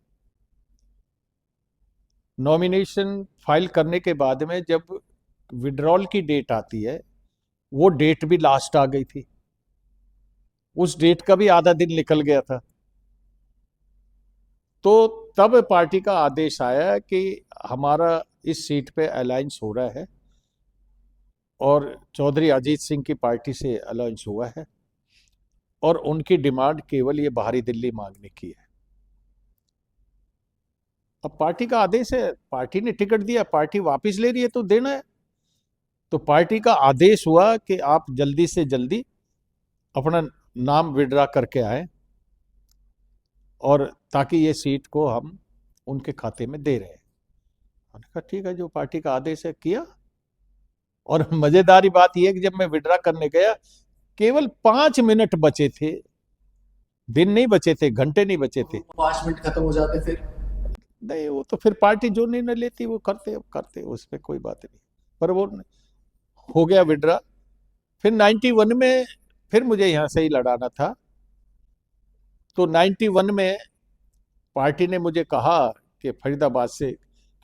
नॉमिनेशन फाइल करने के बाद में जब विड्रॉल की डेट आती है, वो डेट भी लास्ट आ गई थी, उस डेट का भी आधा दिन निकल गया था। तो तब पार्टी का आदेश आया कि हमारा इस सीट पे अलायंस हो रहा है और चौधरी अजीत सिंह की पार्टी से अलायंस हुआ है और उनकी डिमांड केवल ये बाहरी दिल्ली मांगने की है। अब पार्टी का आदेश है, पार्टी ने टिकट दिया, पार्टी वापस ले रही है तो देना है। तो पार्टी का आदेश हुआ कि आप जल्दी से जल्दी अपना नाम विड्रा करके आए और ताकि ये सीट को हम उनके खाते में दे रहे हैं। मैंने कहा ठीक है, जो पार्टी का आदेश है किया। और मजेदारी बात यह है कि जब मैं विड्रा करने गया केवल 5 मिनट बचे थे, दिन नहीं बचे थे, घंटे नहीं बचे थे। 5 मिनट खत्म हो जाते फिर? नहीं, वो तो फिर पार्टी जो निर्णय लेती वो करते उसमें कोई बात नहीं, पर वो हो गया विड्रा। फिर 91 में फिर मुझे यहाँ से ही लड़ाना था, तो 91 में पार्टी ने मुझे कहा कि फरीदाबाद से,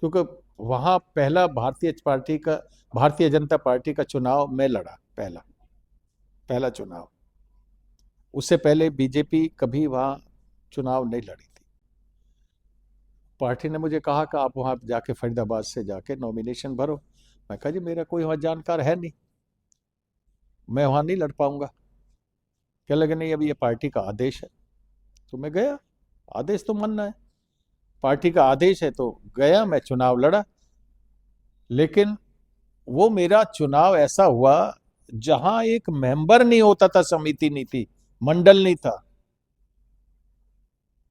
क्योंकि वहाँ पहला भारतीय जनता पार्टी का चुनाव मैं लड़ा, पहला चुनाव। उससे पहले बीजेपी कभी वहाँ चुनाव नहीं लड़ी थी। पार्टी ने मुझे कहा कि आप वहाँ जाके फरीदाबाद से जाके नॉमिनेशन भरो। मैं कहा जी मेरा कोई वहाँ जानकार है नहीं, मैं वहाँ नहीं लड़ पाऊंगा। क्या लगे नहीं, अभी ये पार्टी का आदेश है। तो मैं गया, आदेश तो मानना है, पार्टी का आदेश है तो गया, मैं चुनाव लड़ा। लेकिन वो मेरा चुनाव ऐसा हुआ जहां एक मेंबर नहीं होता था, समिति नहीं थी, मंडल नहीं था।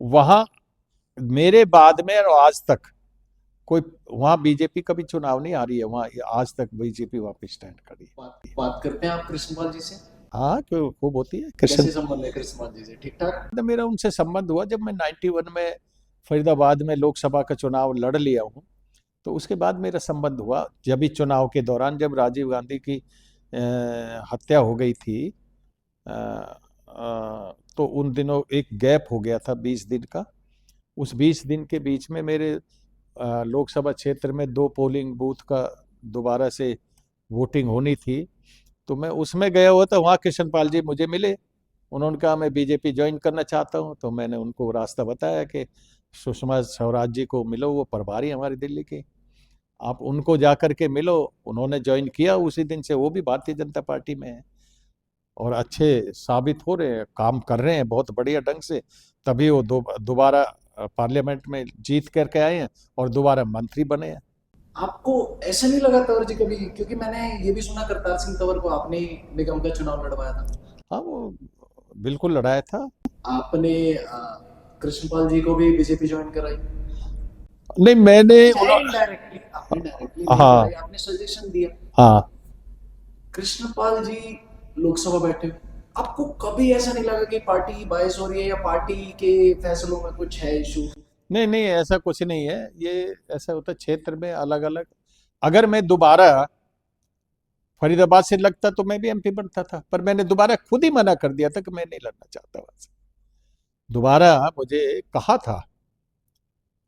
वहां मेरे बाद में और आज तक कोई, वहां बीजेपी का भी चुनाव नहीं आ रही है, वहां आज तक बीजेपी वहां पे स्टैंड करी है। बात करते हैं आप कृष्णपाल जी से? हाँ, क्यों खूब होती है। कैसे संबंध है कृष्णपाल जी से? ठीक ठाक? मेरा उनसे संबंध हुआ जब मैं 91 में फरीदाबाद में लोकसभा का चुनाव लड़ लिया हूँ, तो उसके बाद मेरा संबंध हुआ। जब भी चुनाव के दौरान जब राजीव गांधी की हत्या हो गई थी, तो उन दिनों एक गैप हो गया था 20 दिन का। उस 20 दिन के बीच में मेरे लोकसभा क्षेत्र में 2 पोलिंग बूथ का दोबारा से वोटिंग होनी थी, तो मैं उसमें गया हुआ था। वहाँ कृष्णपाल जी मुझे मिले, उन्होंने कहा मैं बीजेपी ज्वाइन करना चाहता हूँ। तो मैंने उनको रास्ता बताया कि सुषमा स्वराज जी को मिलो, वो प्रभारी हमारी दिल्ली की, आप उनको जा कर के मिलो। उन्होंने ज्वाइन किया, उसी दिन से वो भी भारतीय जनता पार्टी में है और अच्छे साबित हो रहे हैं, काम कर रहे हैं बहुत बढ़िया ढंग से। तभी वो दोबारा पार्लियामेंट में जीत करके आए हैं और दोबारा मंत्री बने हैं। आपको ऐसा नहीं लगा तंवर जी कभी, क्योंकि मैंने ये भी सुना करतार सिंह तंवर को आपने निगम का चुनाव लड़वाया था? हाँ, वो बिल्कुल लड़ाया था। आपने कृष्णपाल जी को भी बीजेपी ज्वाइन कराई? नहीं, मैंने डायरेक्टली आपने हाँ आपने सजेशन दिया। हाँ, कृष्णपाल जी लोकसभा बैठे, आपको कभी ऐसा नहीं लगा कि पार्टी बायस हो रही है या पार्टी के फैसलों में कुछ है इशू? नहीं, ऐसा कुछ नहीं है। ये ऐसा होता है क्षेत्र में अलग अलग। अगर मैं दोबारा फरीदाबाद से लगता तो मैं भी एमपी बनता था, पर मैंने दोबारा खुद ही मना कर दिया था कि मैं नहीं लड़ना चाहता वहां से। दोबारा मुझे कहा था,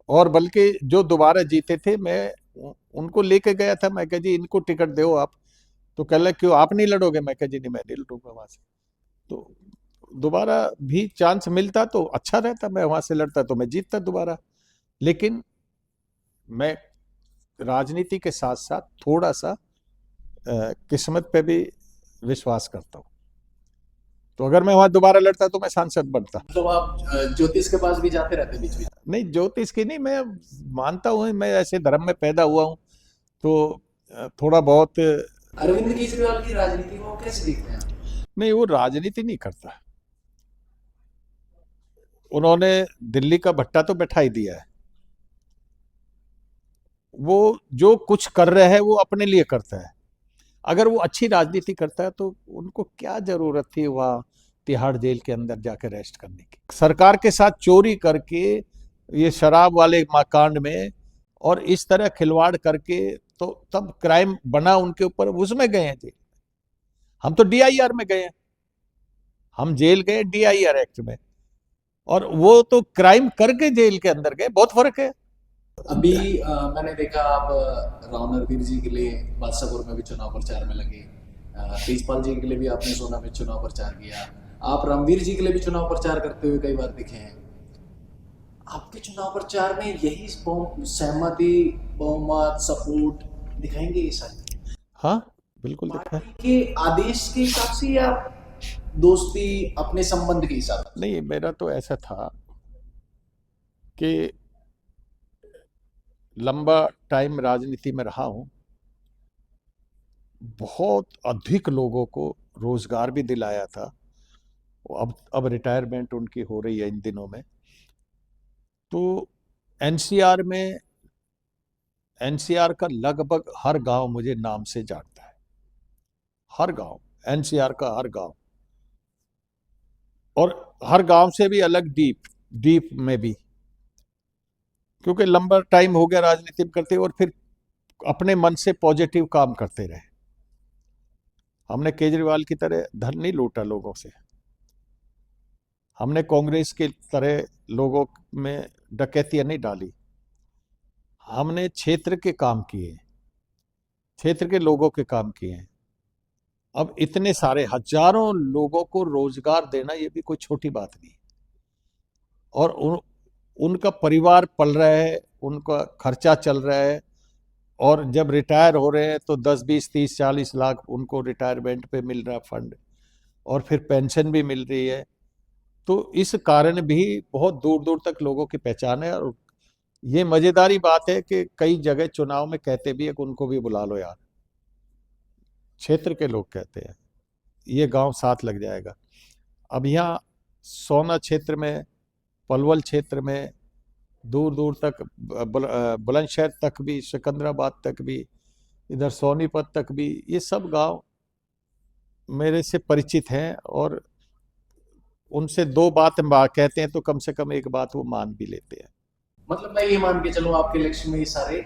और बल्कि जो दोबारा जीते थे मैं उनको लेके गया था। मैं कहा जी इनको टिकट दो आप, तो कह लगा क्यों आप नहीं लड़ोगे? मैं कहा जी नहीं, मैं नहीं लड़ूंगा वहां से। तो दोबारा भी चांस मिलता तो अच्छा रहता, मैं वहां से लड़ता तो मैं जीतता दोबारा। लेकिन मैं राजनीति के साथ साथ थोड़ा सा किस्मत पे भी विश्वास करता हूँ। तो अगर मैं वहां दोबारा लड़ता तो मैं सांसद बनता। मतलब आप ज्योतिष के पास भी जाते रहते बीच बीच? नहीं, ज्योतिष की नहीं, मैं मानता हूँ, मैं ऐसे धर्म में पैदा हुआ हूँ, तो थोड़ा बहुत। अरविंद केजरीवाल की राजनीति को कैसे देखते हैं? नहीं, वो राजनीति नहीं करता। उन्होंने दिल्ली का भट्टा तो बैठा ही दिया है। वो जो कुछ कर रहे हैं वो अपने लिए करता है। अगर वो अच्छी राजनीति करता है तो उनको क्या जरूरत थी वहाँ तिहाड़ जेल के अंदर जाकर रेस्ट करने की। सरकार के साथ चोरी करके, ये शराब वाले कांड में और इस तरह खिलवाड़ करके, तो तब क्राइम बना उनके ऊपर, उसमें गए हैं जेल। हम तो DIR में गए हैं, हम जेल गए DIR एक्ट में, और वो तो क्राइम करके जेल के अंदर गए, बहुत फर्क है। अभी मैंने देखा आप राव नरवीर जी के लिए बादशाहपुर में भी चुनाव प्रचार में लगे, तेजपाल जी के लिए भी आपने सोना में चुनाव प्रचार किया, आप रामवीर जी के लिए भी चुनाव प्रचार करते हुए कई बार दिखे हैं। आपके चुनाव प्रचार में यही सहमति, बहुमत, सपोर्ट दिखाएंगे ये सारे हाँ बिल्कुल दिखा है। पार्टी के आदेश के हिसाब से या दोस्ती अपने संबंध के हिसाब से? नहीं, मेरा तो ऐसा था कि लंबा टाइम राजनीति में रहा हूं, बहुत अधिक लोगों को रोजगार भी दिलाया था। अब रिटायरमेंट उनकी हो रही है इन दिनों में। तो एनसीआर में, एनसीआर का लगभग हर गांव मुझे नाम से जानता है, हर गांव, एनसीआर का हर गांव, और हर गांव से भी अलग डीप में भी, क्योंकि लंबा टाइम हो गया राजनीति में करते और फिर अपने मन से पॉजिटिव काम करते रहे। हमने केजरीवाल की तरह धन नहीं लूटा लोगों से, हमने कांग्रेस की तरह लोगों में डकैतियां नहीं डाली, हमने क्षेत्र के काम किए, क्षेत्र के लोगों के काम किए। अब इतने सारे हजारों लोगों को रोजगार देना ये भी कोई छोटी बात नहीं, और उनका परिवार पल रहा है, उनका खर्चा चल रहा है, और जब रिटायर हो रहे हैं तो 10, 20, 30, 40 लाख उनको रिटायरमेंट पे मिल रहा फंड, और फिर पेंशन भी मिल रही है। तो इस कारण भी बहुत दूर दूर तक लोगों की पहचान है। और ये मजेदारी बात है कि कई जगह चुनाव में कहते भी है कि उनको भी बुला लो यार, क्षेत्र के लोग कहते हैं ये गांव साथ लग जाएगा। अब यहाँ सोना क्षेत्र में, पलवल क्षेत्र में, दूर दूर तक, बुलंदशहर तक भी, सिकंदराबाद तक भी, इधर सोनीपत तक भी, ये सब गांव मेरे से परिचित हैं, और उनसे दो बात कहते हैं तो कम से कम एक बात वो मान भी लेते हैं। मतलब मैं ये मान के चलूं आपके इलेक्शन में ये सारे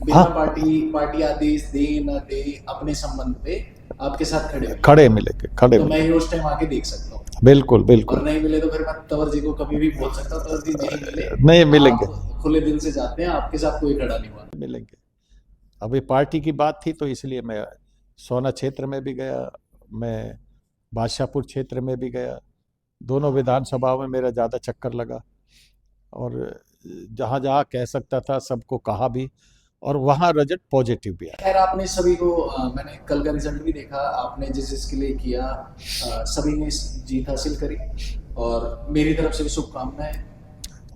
बिना हाँ, पार्टी आदेश दे न दे अपने संबंध पे आपके साथ खड़े मिलेंगे, खड़े तो मैं मिलेंगे। ये उस टाइम आके देख सकता हूँ। बिल्कुल और बिल्कुल, नहीं मिले तो फिर मैं तंवर जी को कभी भी बोल सकता हूँ, तंवर जी नहीं मिले, नहीं मिलेंगे, आप खुले दिल से जाते हैं, आपके साथ कोई खड़ा नहीं हुआ। मिलेंगे। अभी पार्टी की बात थी तो इसलिए मैं सोना क्षेत्र में भी गया, मैं बादशाहपुर क्षेत्र में भी गया, दोनों विधानसभा में मेरा ज़्यादा चक्कर लगा, और जहाँ जहाँ कह सकता था सबको कहा भी, और वहाँ रिजल्ट पॉजिटिव भी आया। खैर आपने सभी को मैंने कल का रिजल्ट भी देखा, आपने जिस जिसके लिए किया सभी ने जीत हासिल करी, और मेरी तरफ से भी शुभकामनाएं।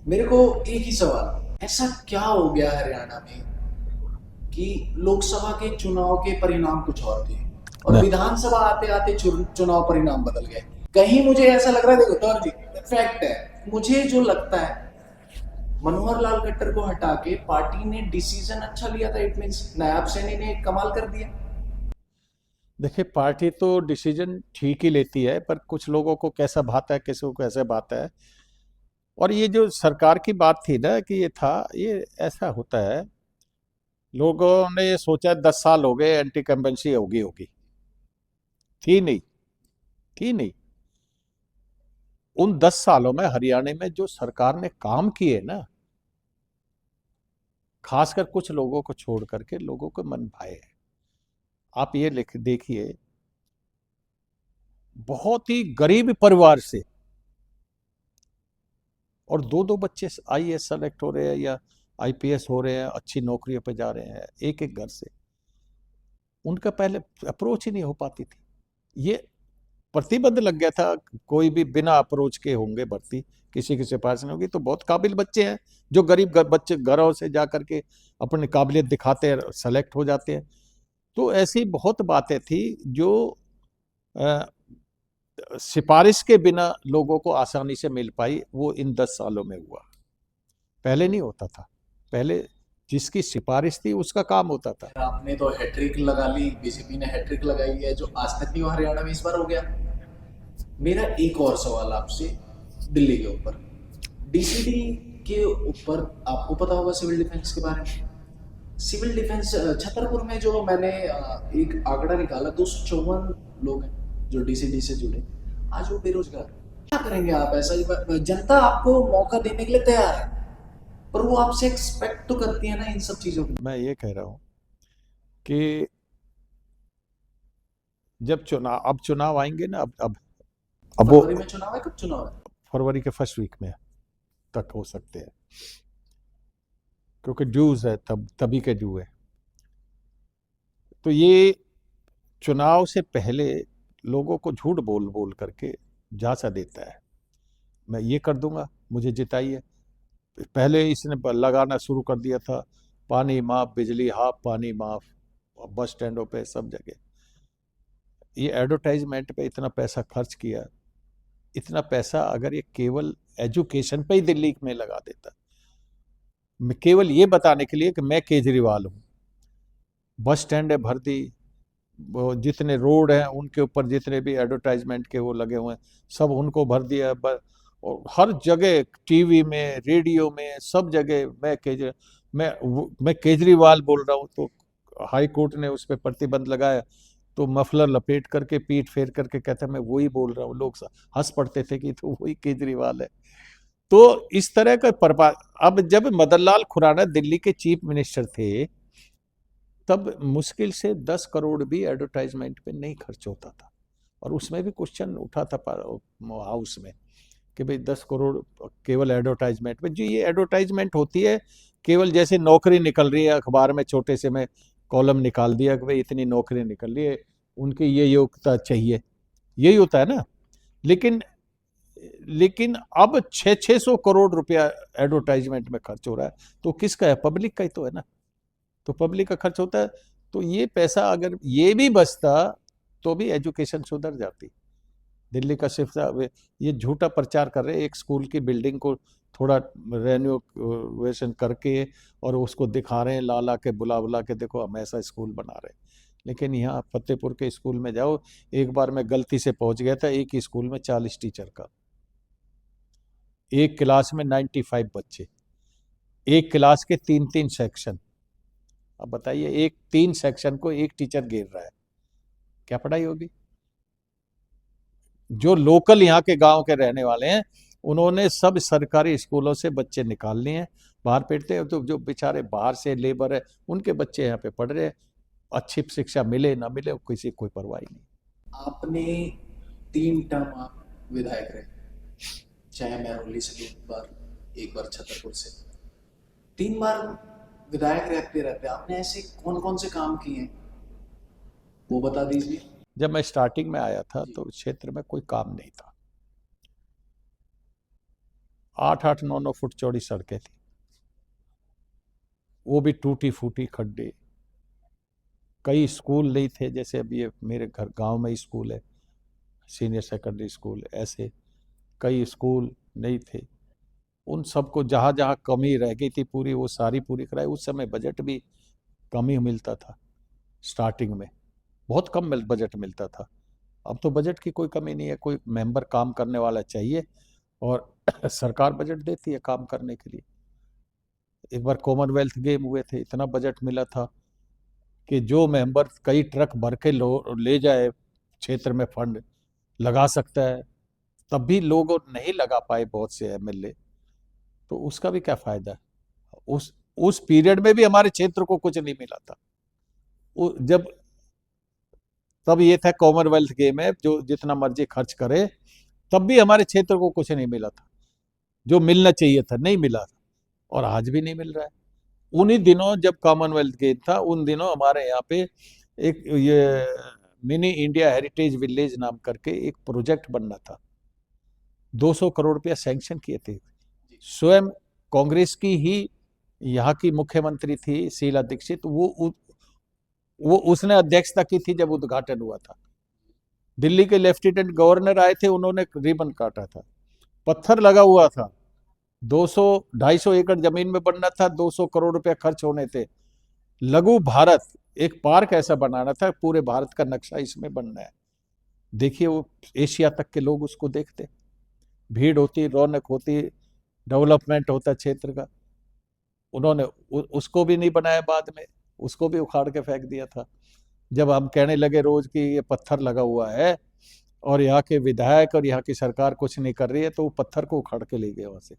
मेरे को एक ही सवाल, ऐसा क्या हो गया हरियाणा में कि लोकसभा के चुनाव के परिणाम कुछ और थे और विधानसभा आते आते चुनाव परिणाम बदल गए? कहीं मुझे ऐसा लग रहा है, देखो तौर जी फैक्ट है, मुझे जो लगता है मनोहर लाल खट्टर को हटा के पार्टी ने डिसीजन अच्छा लिया था। इट मींस नायब सैनी ने कमाल कर दिया। देखिए, पार्टी तो डिसीजन ठीक ही लेती है, पर कुछ लोगों को कैसा भाता है, किसी को कैसे भाता है। और ये जो सरकार की बात थी ना कि ये था, ये ऐसा होता है, लोगों ने ये सोचा 10 साल हो गए एंटी कंबेंसी होगी, थी नहीं। उन 10 सालों में हरियाणा में जो सरकार ने काम किए ना, खासकर कुछ लोगों को छोड़ करके लोगों को मन भाए हैं। आप ये देखिए, बहुत ही गरीब परिवार से, और दो बच्चे आईएएस सेलेक्ट हो रहे हैं या आईपीएस हो रहे हैं, अच्छी नौकरियों पे जा रहे हैं, एक घर से। उनका पहले अप्रोच ही नहीं हो पाती थी, ये प्रतिबंध लग गया था, कोई भी बिना अप्रोच के होंगे भर्ती, किसी के सिफारिश नहीं होगी। तो बहुत काबिल बच्चे हैं जो गरीब बच्चे घरों से जा करके अपनी काबिलियत दिखाते हैं, सेलेक्ट हो जाते हैं। तो ऐसी बहुत बातें थी जो सिफारिश के बिना लोगों को आसानी से मिल पाई, वो इन 10 सालों में हुआ, पहले नहीं होता था। पहले जिसकी सिफारिश थी उसका काम होता था। आपने तो हैट्रिक लगा ली, बीजेपी ने हैट्रिक लगाई है, जो आज तक नहीं हुआ हरियाणा में इस बार हो गया। मेरा एक और सवाल आपसे दिल्ली के ऊपर, डीसीडी के ऊपर आपको पता होगा सिविल डिफेंस के बारे में। सिविल डिफेंस छतरपुर में जो मैंने एक आंकड़ा निकाला, 254 लोग हैं जो डीसीडी से जुड़े, आज वो बेरोजगार। क्या करेंगे आप? ऐसा जनता आपको मौका देने के लिए तैयार है, पर वो आपसे एक्सपेक्ट तो करती है ना इन सब चीजों को। मैं ये कह रहा हूं कि जब चुनाव आएंगे ना, अब वो फरवरी में चुनाव है, कब चुनाव है? फरवरी के फर्स्ट वीक में तक हो सकते हैं, क्योंकि ड्यूज है, तभी के ड्यू है। तो ये चुनाव से पहले लोगों को झूठ बोल बोल करके झांसा देता है, मैं ये कर दूंगा, मुझे जिताइए। पहले इसने लगाना शुरू कर दिया था, पानी माफ, बिजली हाफ, पानी माफ, बस स्टैंडों पे सब जगह। ये एडवर्टाइजमेंट पे इतना पैसा खर्च किया, इतना पैसा अगर ये केवल एजुकेशन पे ही दिल्ली में लगा देता, केवल ये बताने के लिए कि मैं केजरीवाल हूँ, बस स्टैंड है भर दी, वो जितने रोड हैं उनके ऊपर जितने भी एडवर्टाइजमेंट के वो लगे हुए हैं सब उनको भर दिया, और हर जगह टीवी में, रेडियो में, सब जगह मैं केजरीवाल बोल रहा हूँ। तो हाई कोर्ट ने उस पर प्रतिबंध लगाया, तो मफलर लपेट करके पीठ फेर करके कहता मैं वही बोल रहा हूँ, लोग हंस पड़ते थे कि तो वही केजरीवाल है। तो इस तरह का अब जब मदन लाल खुराना दिल्ली के चीफ मिनिस्टर थे, तब मुश्किल से 10 करोड़ भी एडवर्टाइजमेंट पे नहीं खर्च होता था, और उसमें भी क्वेश्चन उठा था हाउस में कि भाई 10 करोड़ केवल एडवर्टाइजमेंट में, जो ये एडवर्टाइजमेंट होती है केवल जैसे नौकरी निकल रही है, अखबार में छोटे से में कॉलम निकाल दिया कि भाई इतनी नौकरी निकल रही है, उनकी ये योग्यता चाहिए, यही होता है ना। लेकिन लेकिन अब 600 करोड़ रुपया एडवर्टाइजमेंट में खर्च हो रहा है, तो किसका है? पब्लिक का ही तो है ना। तो पब्लिक का खर्च होता है, तो ये पैसा अगर ये भी बचता तो भी एजुकेशन सुधर जाती। दिल्ली का सिर्फ ये झूठा प्रचार कर रहे हैं, एक स्कूल की बिल्डिंग को थोड़ा रेनोवेशन करके और उसको दिखा रहे हैं, ला ला के बुला बुला के, देखो हम ऐसा स्कूल बना रहे हैं। लेकिन यहाँ फतेहपुर के स्कूल में जाओ, एक बार मैं गलती से पहुंच गया था, एक ही स्कूल में 40 टीचर का, एक क्लास में 95 बच्चे, एक क्लास के 3-3 सेक्शन। अब बताइए, एक 3 सेक्शन को एक टीचर घेर रहा है, क्या पढ़ाई होगी? जो लोकल यहाँ के गांव के रहने वाले हैं, उन्होंने सब सरकारी स्कूलों से बच्चे निकाल लिए हैं, बाहर पढ़ते हैं। तो जो बेचारे बाहर से लेबर है, उनके बच्चे यहाँ पे पढ़ रहे हैं, अच्छी शिक्षा मिले ना मिले किसी कोई परवाह नहीं। आपने 3 टर्म आप विधायक रहे, चाहे महरौली से 2 बार, एक बार छतरपुर से, 3 बार विधायक रहते रहते आपने ऐसे कौन कौन से काम किए हैं, वो बता दीजिए। जब मैं स्टार्टिंग में आया था तो क्षेत्र में कोई काम नहीं था, 8-8, 9-9 फुट चौड़ी सड़कें थी, वो भी टूटी फूटी, खड्डे। कई स्कूल नहीं थे, जैसे अभी ये मेरे घर गांव में स्कूल है, सीनियर सेकेंडरी स्कूल, ऐसे कई स्कूल नहीं थे। उन सबको जहाँ जहाँ कमी रह गई थी पूरी, वो सारी पूरी कराई। उस समय बजट भी कम ही मिलता था, स्टार्टिंग में बहुत कम बजट मिलता था। अब तो बजट की कोई कमी नहीं है, कोई मेंबर काम करने वाला चाहिए और सरकार बजट देती है काम करने के लिए। एक बार कॉमनवेल्थ गेम हुए थे, इतना बजट मिला था कि जो मेंबर कई ट्रक भर के ले जाए क्षेत्र में फंड लगा सकता है, तब भी लोग नहीं लगा पाए, बहुत से एमएलए। तो उसका भी क्या फायदा? उस पीरियड में भी हमारे क्षेत्र को कुछ नहीं मिला था। जब तब ये था कॉमनवेल्थ गेम है, जो जितना मर्जी खर्च करे, तब भी हमारे क्षेत्र को कुछ नहीं मिला था, जो मिलना चाहिए था नहीं मिला था, और आज भी नहीं मिल रहा है। उन्हीं दिनों जब कॉमनवेल्थ गेम था, उन दिनों हमारे यहाँ पे एक ये मिनी इंडिया हेरिटेज विलेज नाम करके एक प्रोजेक्ट बनना था, 200 करोड़ रुपया सैंक्शन किए थे। स्वयं कांग्रेस की ही यहाँ की मुख्यमंत्री थी शीला दीक्षित, वो उसने अध्यक्षता की थी जब उद्घाटन हुआ था। दिल्ली के लेफ्टिनेंट गवर्नर आए थे, उन्होंने रिबन काटा था, पत्थर लगा हुआ था, 200-250 एकड़ जमीन में बनना था, 200 करोड़ रुपया खर्च होने थे। लघु भारत, एक पार्क ऐसा बनाना था, पूरे भारत का नक्शा इसमें बनना है। देखिए, वो एशिया तक के लोग उसको देखते, भीड़ होती, रौनक होती, डेवलपमेंट होता क्षेत्र का। उन्होंने उसको भी नहीं बनाया, बाद में उसको भी उखाड़ के फेंक दिया था। जब हम कहने लगे रोज कि ये पत्थर लगा हुआ है और यहाँ के विधायक और यहाँ की सरकार कुछ नहीं कर रही है, तो वो पत्थर को उखाड़ के ले गए वहां से।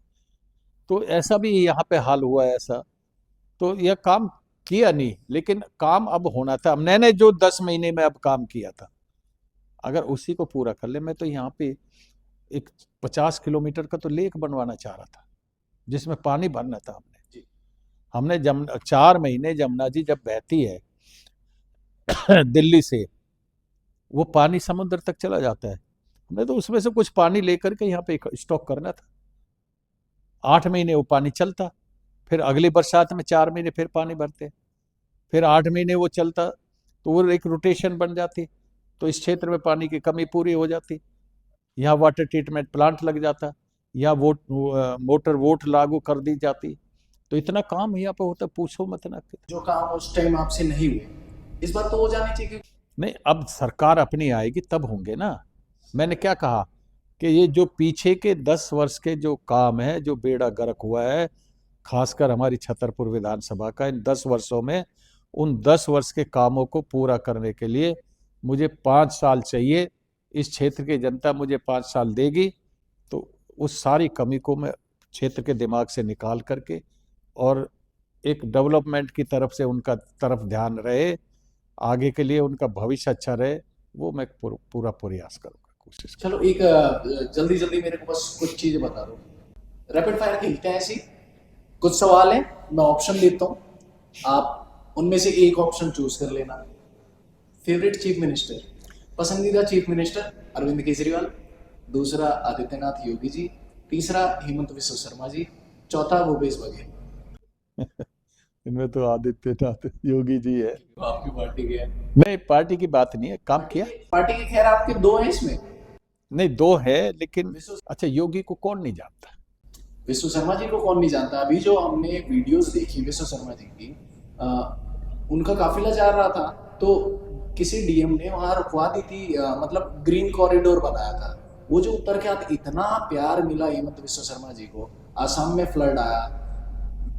तो ऐसा भी यहाँ पे हाल हुआ है ऐसा। तो यह काम किया नहीं, लेकिन काम अब होना था। मैंने जो 10 महीने में अब काम किया था, अगर उसी को पूरा कर ले, मैं तो यहाँ पे एक 50 किलोमीटर का तो लेक बनवाना चाह रहा था जिसमें पानी भरना था जी। हमने 4 महीने जमुना जी जब बहती है दिल्ली से, वो पानी समुद्र तक चला जाता है। हमने तो उसमें से कुछ पानी लेकर के यहाँ पे स्टॉक करना था। 8 महीने वो पानी चलता, फिर अगली बरसात में 4 महीने फिर पानी भरते, फिर 8 महीने वो चलता, तो वो एक रोटेशन बन जाती, तो इस क्षेत्र में पानी की कमी पूरी हो जाती। यहाँ वाटर ट्रीटमेंट प्लांट लग जाता, या मोटर वोट लागू कर दी जाती, तो इतना काम यहाँ पे होता, पूछो मत ना। जो काम उस टाइम आपसे नहीं हुए, इस बार तो हो जानी चाहिए। नहीं, अब सरकार अपनी आएगी तब होंगे ना। मैंने क्या कहा कि ये जो पीछे के 10 वर्ष के जो काम है, जो बेड़ा गर्क हुआ है, खासकर हमारी छतरपुर विधानसभा का, इन 10 वर्षों में उन 10 वर्ष के कामों को पूरा करने के लिए मुझे 5 साल चाहिए। इस क्षेत्र की जनता मुझे 5 साल देगी, तो उस सारी कमी को मैं क्षेत्र के दिमाग से निकाल करके, और एक डेवलपमेंट की तरफ से उनका तरफ ध्यान रहे, आगे के लिए उनका भविष्य अच्छा रहे, वो मैं पूरा प्रयास करूंगा, कोशिश चलो एक जल्दी जल्दी मेरे को बस कुछ चीजें बता दो। रैपिड फायर खेलते हैं ऐसी, कुछ सवाल है, मैं ऑप्शन देता हूँ, आप उनमें से एक ऑप्शन चूज कर लेना। फेवरेट चीफ मिनिस्टर, पसंदीदा चीफ मिनिस्टर अरविंद केजरीवाल, दूसरा आदित्यनाथ योगी जी, तीसरा हेमंत विश्व शर्मा जी, चौथा भूपेश बघेल। इनमें तो आदित्यनाथ योगी जी है। आपकी पार्टी के हैं। नहीं, पार्टी की बात नहीं है, काम किया। पार्टी के खैर आपके दो हैं इसमें। नहीं, 2 है, लेकिन अच्छा, योगी को कौन नहीं जानता? विश्व शर्मा जी को कौन नहीं जानता। अभी जो हमने वीडियोस देखी विश्व शर्मा जी की, उनका काफिला जा रहा था, तो किसी डीएम ने वहां रुकवा दी थी, मतलब ग्रीन कॉरिडोर बनाया था। वो जो उतर के आते, इतना प्यार मिला हेमंत विश्व शर्मा जी को। आसाम में फ्लड आया,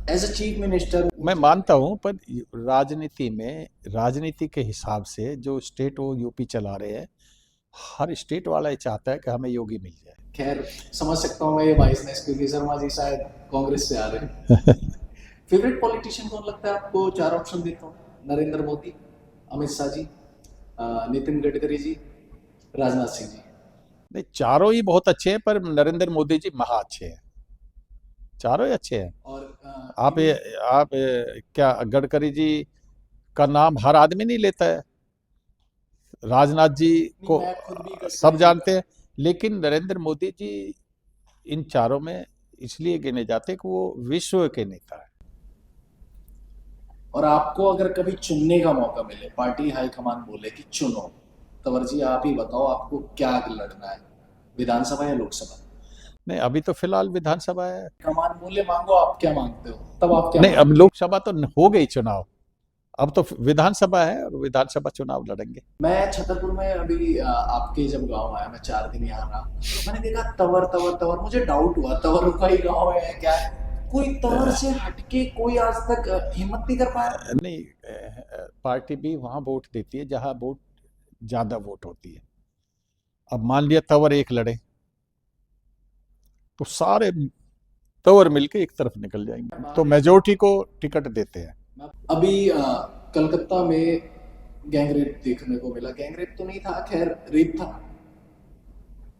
एज अ चीफ मिनिस्टर। मैं मानता हूं, पर राजनीति के हिसाब से जो स्टेट वो यूपी चला रहे हैं, हर स्टेट वाला ये चाहता है कि हमें योगी मिल जाए। खैर समझ सकता हूँ मैं ये बाइसनेस, क्योंकि शर्मा जी शायद कांग्रेस से आ रहे हैं। फेवरेट पॉलिटिशियन कौन लगता है आपको? 4 ऑप्शन देता हूँ। नरेंद्र मोदी, अमित शाह जी, नितिन गडकरी जी, राजनाथ सिंह जी। नहीं, चारों ही बहुत अच्छे हैं, पर नरेंद्र मोदी जी महा अच्छे हैं, चारों ही अच्छे हैं। और आप क्या गडकरी जी का नाम हर आदमी नहीं लेता है, राजनाथ जी को मैं खुद भी गडकरी सब जी जानते हैं, लेकिन नरेंद्र मोदी जी इन चारों में इसलिए गिने जाते हैं कि वो विश्व के नेता है। और आपको अगर कभी चुनने का मौका मिले, पार्टी हाईकमान बोले कि चुनो, तंवर जी आप ही बताओ आपको क्या लड़ना है, विधानसभा या लोकसभा? नहीं, अभी तो फिलहाल विधानसभा है। कमान मूल्य मांगो, आप क्या मांगते हो? तब आप क्या नहीं, अब मांगते लोकसभा तो हो गई चुनाव, अब तो विधानसभा है और विधानसभा चुनाव लड़ेंगे। हो? मैं छतरपुर में अभी आपके जब गांव आया, मैं 4 दिन यहाँ रहा, मैंने देखा तंवर तंवर तंवर, मुझे डाउट हुआ तंवर का ही गाँव है क्या है? कोई तंवर से हटके कोई आज तक हिम्मत नहीं कर पाया। नहीं, पार्टी भी वहां वोट देती है जहां वोट ज्यादा वोट होती है। अब मान लिया तंवर एक लड़े, तो सारे तंवर मिलके एक तरफ निकल जाएंगे, तो मेजोरिटी को टिकट देते हैं। अभी कलकत्ता में गैंगरेप देखने को मिला। गैंगरेप तो नहीं था, खैर रेप था,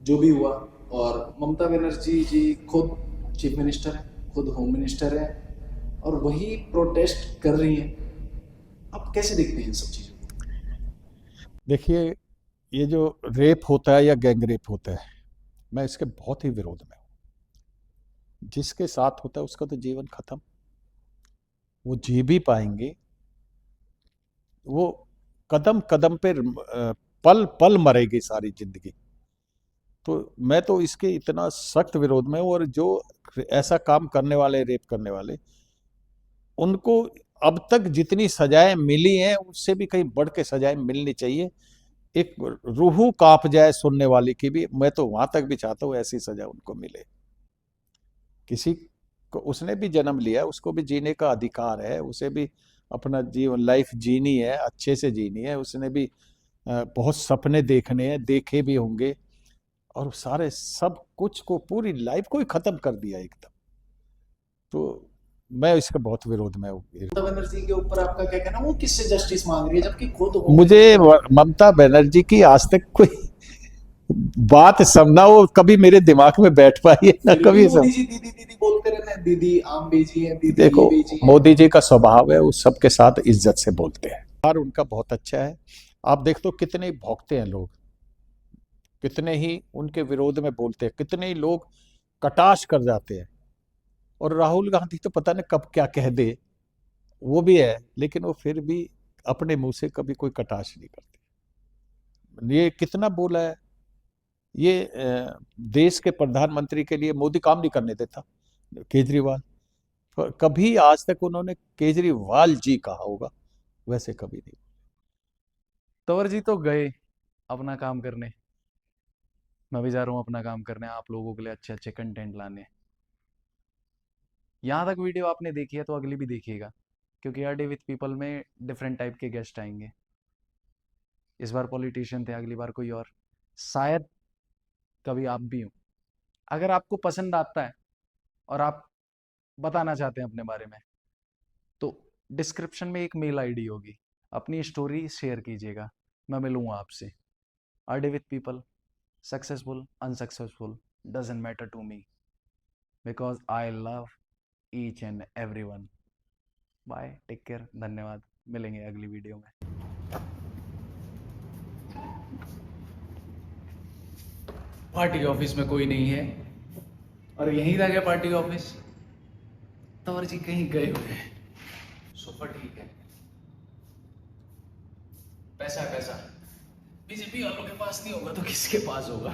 जो भी हुआ। और ममता बनर्जी जी खुद चीफ मिनिस्टर है, खुद होम मिनिस्टर है, और वही प्रोटेस्ट कर रही हैं। आप कैसे देखते हैं इन सब चीजों को? देखिए, ये जो रेप होता है या गैंग रेप होता है, मैं इसके बहुत ही विरोध में हूँ। जिसके साथ होता है उसका तो जीवन खत्म, वो जी भी पाएंगे, वो कदम कदम पे पल पल मरेगी सारी जिंदगी। तो मैं तो इसके इतना सख्त विरोध में हूँ, और जो ऐसा काम करने वाले, रेप करने वाले, उनको अब तक जितनी सजाएं मिली हैं उससे भी कहीं बढ़ के सजाएं मिलनी चाहिए। एक रूह कांप जाए सुनने वाले की भी, मैं तो वहां तक भी चाहता हूँ ऐसी सजा उनको मिले। किसी को, उसने भी जन्म लिया, उसको भी जीने का अधिकार है, उसे भी अपना जीवन लाइफ जीनी है, अच्छे से जीनी है। उसने भी बहुत सपने देखने हैं, देखे भी होंगे, और सारे सब कुछ को, पूरी लाइफ को ही खत्म कर दिया एकदम। तो मैं इसके बहुत विरोध में हूँ। ममता बनर्जी के ऊपर आपका क्या कहना, वो किससे जस्टिस मांग रही है जबकि खुद वो मुझे ममता बनर्जी की आज तक कोई बात समझना वो कभी मेरे दिमाग में बैठ पाई है ना फिर भी कभी मोदी जी दीदी दीदी बोलते रहते हैं, दीदी आम बेची है, दीदी देखो, ये बेची है। मोदी जी का स्वभाव है, वो सबके साथ इज्जत से बोलते हैं और उनका बहुत अच्छा है। आप देख तो कितने ही भौंकते हैं लोग, कितने ही उनके विरोध में बोलते हैं, कितने ही लोग कटाश कर जाते हैं। और राहुल गांधी तो पता नहीं कब क्या कह दे, वो भी है, लेकिन वो फिर भी अपने मुंह से कभी कोई कटाश नहीं करते। ये कितना बोला है, ये देश के प्रधानमंत्री के लिए मोदी काम नहीं करने देता केजरीवाल, पर कभी आज तक उन्होंने केजरीवाल जी कहा होगा, वैसे कभी नहीं। तंवर जी तो गए अपना काम करने, मैं भी जा रहा हूँ अपना काम करने, आप लोगों के लिए अच्छे अच्छे कंटेंट लाने। यहाँ तक वीडियो आपने देखी है तो अगली भी देखिएगा, क्योंकि आर डे विथ पीपल में डिफरेंट टाइप के गेस्ट आएंगे। इस बार पॉलिटिशियन थे, अगली बार कोई और, शायद कभी आप भी हो। अगर आपको पसंद आता है और आप बताना चाहते हैं अपने बारे में, तो डिस्क्रिप्शन में एक मेल आईडी होगी, अपनी स्टोरी शेयर कीजिएगा, मैं मिलूंगा आपसे। Are day with people, successful unsuccessful doesn't matter to me, because I love each and every one. Bye, take care, धन्यवाद, मिलेंगे अगली वीडियो में। पार्टी ऑफिस में कोई नहीं है, और यहीं रह गया पार्टी ऑफिस। तंवर जी कहीं गए हुए हैं, सोफा ठीक है। पैसा पैसा बीजेपी वालों के पास नहीं होगा तो किसके पास होगा।